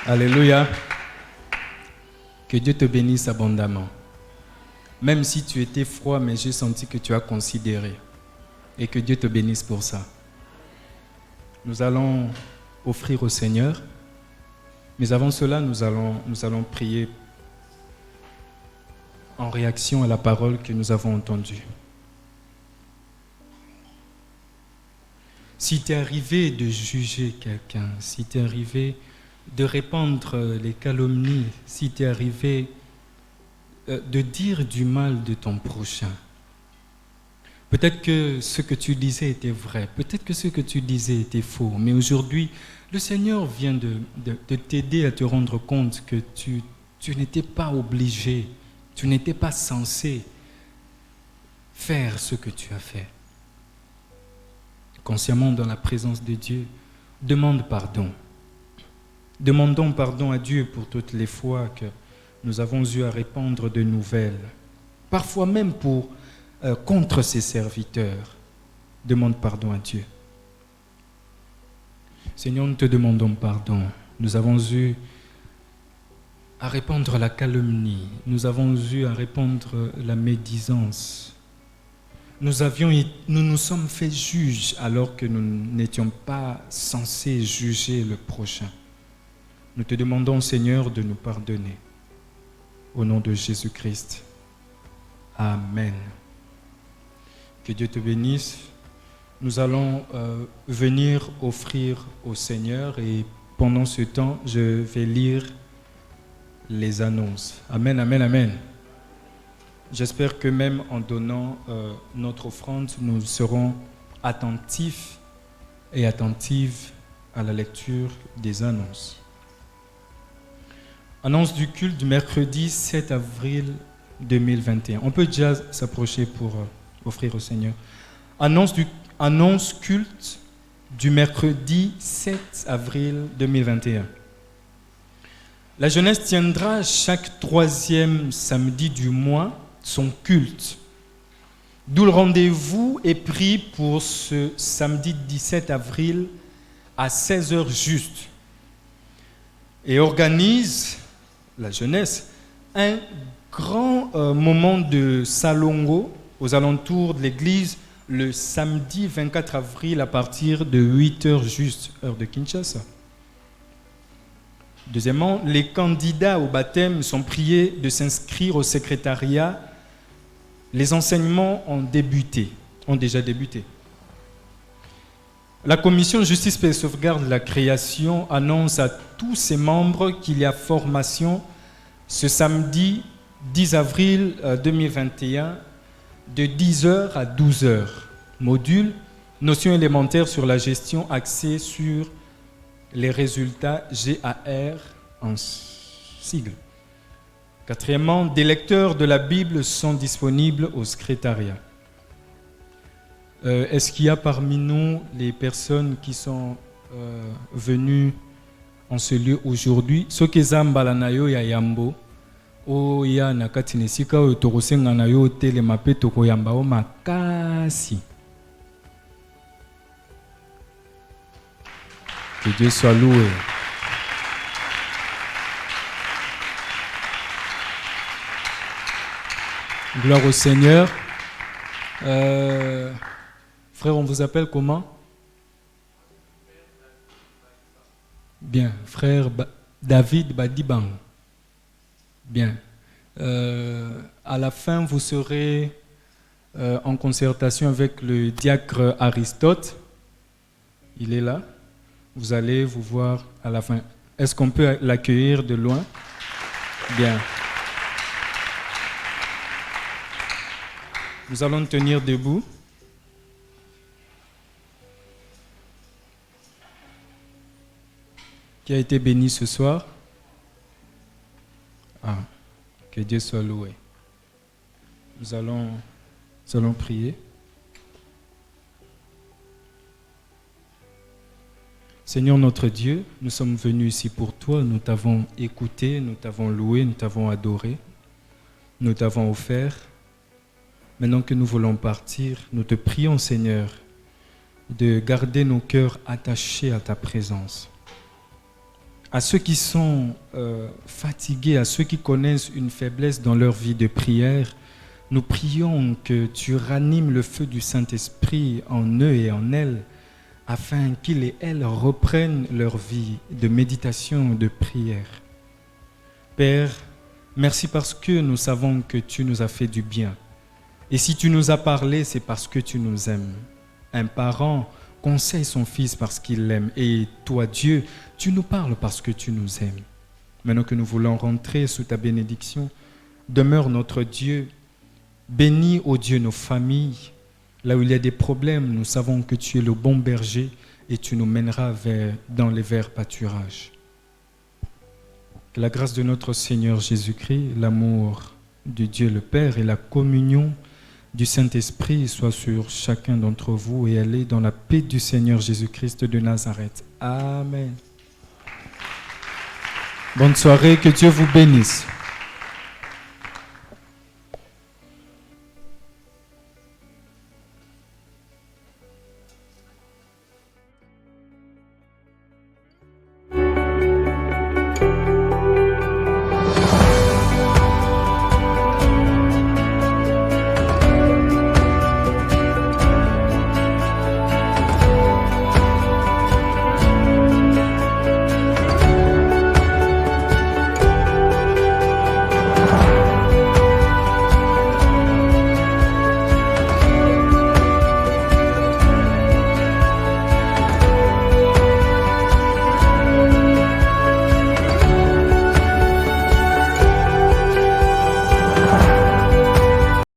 Alléluia. Que Dieu te bénisse abondamment. Même si tu étais froid, mais j'ai senti que tu as considéré. Et que Dieu te bénisse pour ça. Nous allons offrir au Seigneur. Mais avant cela, nous allons prier en réaction à la parole que nous avons entendue. Si tu es arrivé de juger quelqu'un, si tu es arrivé de répandre les calomnies, si tu es arrivé de dire du mal de ton prochain, Peut-être que ce que tu disais était vrai, peut-être que ce que tu disais était faux, mais aujourd'hui, le Seigneur vient de t'aider à te rendre compte que tu n'étais pas obligé, tu n'étais pas censé faire ce que tu as fait. Consciemment, dans la présence de Dieu, demande pardon. Demandons pardon à Dieu pour toutes les fois que nous avons eu à répandre de nouvelles, parfois même contre ses serviteurs. Demande pardon à Dieu. Seigneur, nous te demandons pardon. Nous avons eu à répandre la calomnie, nous avons eu à répandre la médisance. Nous nous sommes fait juges alors que nous n'étions pas censés juger le prochain. Nous te demandons, Seigneur, de nous pardonner. Au nom de Jésus-Christ. Amen. Que Dieu te bénisse. Nous allons venir offrir au Seigneur et pendant ce temps, je vais lire les annonces. Amen, amen, amen. J'espère que même en donnant notre offrande, nous serons attentifs et attentives à la lecture des annonces. Annonce du culte du mercredi 7 avril 2021. On peut déjà s'approcher pour offrir au Seigneur. Annonce culte du mercredi 7 avril 2021. La jeunesse tiendra chaque 3e samedi du mois son culte. D'où le rendez-vous est pris pour ce samedi 17 avril à 16h juste. Et organise la jeunesse un grand moment de salongo aux alentours de l'église le samedi 24 avril à partir de 8h juste, heure de Kinshasa. Deuxièmement, les candidats au baptême sont priés de s'inscrire au secrétariat. Les enseignements ont déjà débuté. La commission Justice, Paix et Sauvegarde de la Création annonce à tous ses membres qu'il y a formation ce samedi 10 avril 2021 de 10h à 12h. Module, notions élémentaires sur la gestion axée sur les résultats GAR en sigle. Quatrièmement, des lecteurs de la Bible sont disponibles au secrétariat. Est-ce qu'il y a parmi nous les personnes qui sont venues en ce lieu aujourd'hui? Sokezam balanayo ya yambo o ya nakati nesika oyo tokosenga na yo telema pe tokoyamba o makasi. Que Dieu soit loué. Gloire au Seigneur. Frère, on vous appelle comment? Bien, frère David Badibang. Bien. À la fin, vous serez en concertation avec le diacre Aristote. Il est là. Vous allez vous voir à la fin. Est-ce qu'on peut l'accueillir de loin? Bien. Nous allons nous tenir debout. Qui a été béni ce soir? Ah, que Dieu soit loué. Nous allons prier. Seigneur notre Dieu, nous sommes venus ici pour toi, nous t'avons écouté, nous t'avons loué, nous t'avons adoré, nous t'avons offert. Maintenant que nous voulons partir, nous te prions, Seigneur, de garder nos cœurs attachés à ta présence. À ceux qui sont fatigués, à ceux qui connaissent une faiblesse dans leur vie de prière, nous prions que tu ranimes le feu du Saint-Esprit en eux et en elles, afin qu'ils et elles reprennent leur vie de méditation, de prière. Père, merci parce que nous savons que tu nous as fait du bien. Et si tu nous as parlé, c'est parce que tu nous aimes. Un parent conseille son fils parce qu'il l'aime. Et toi, Dieu, tu nous parles parce que tu nous aimes. Maintenant que nous voulons rentrer sous ta bénédiction, demeure notre Dieu. Bénis, ô Dieu, nos familles. Là où il y a des problèmes, nous savons que tu es le bon berger et tu nous mèneras dans les verts pâturages. Que la grâce de notre Seigneur Jésus-Christ, l'amour de Dieu le Père et la communion du Saint-Esprit soient sur chacun d'entre vous et allez dans la paix du Seigneur Jésus-Christ de Nazareth. Amen. Bonne soirée, que Dieu vous bénisse.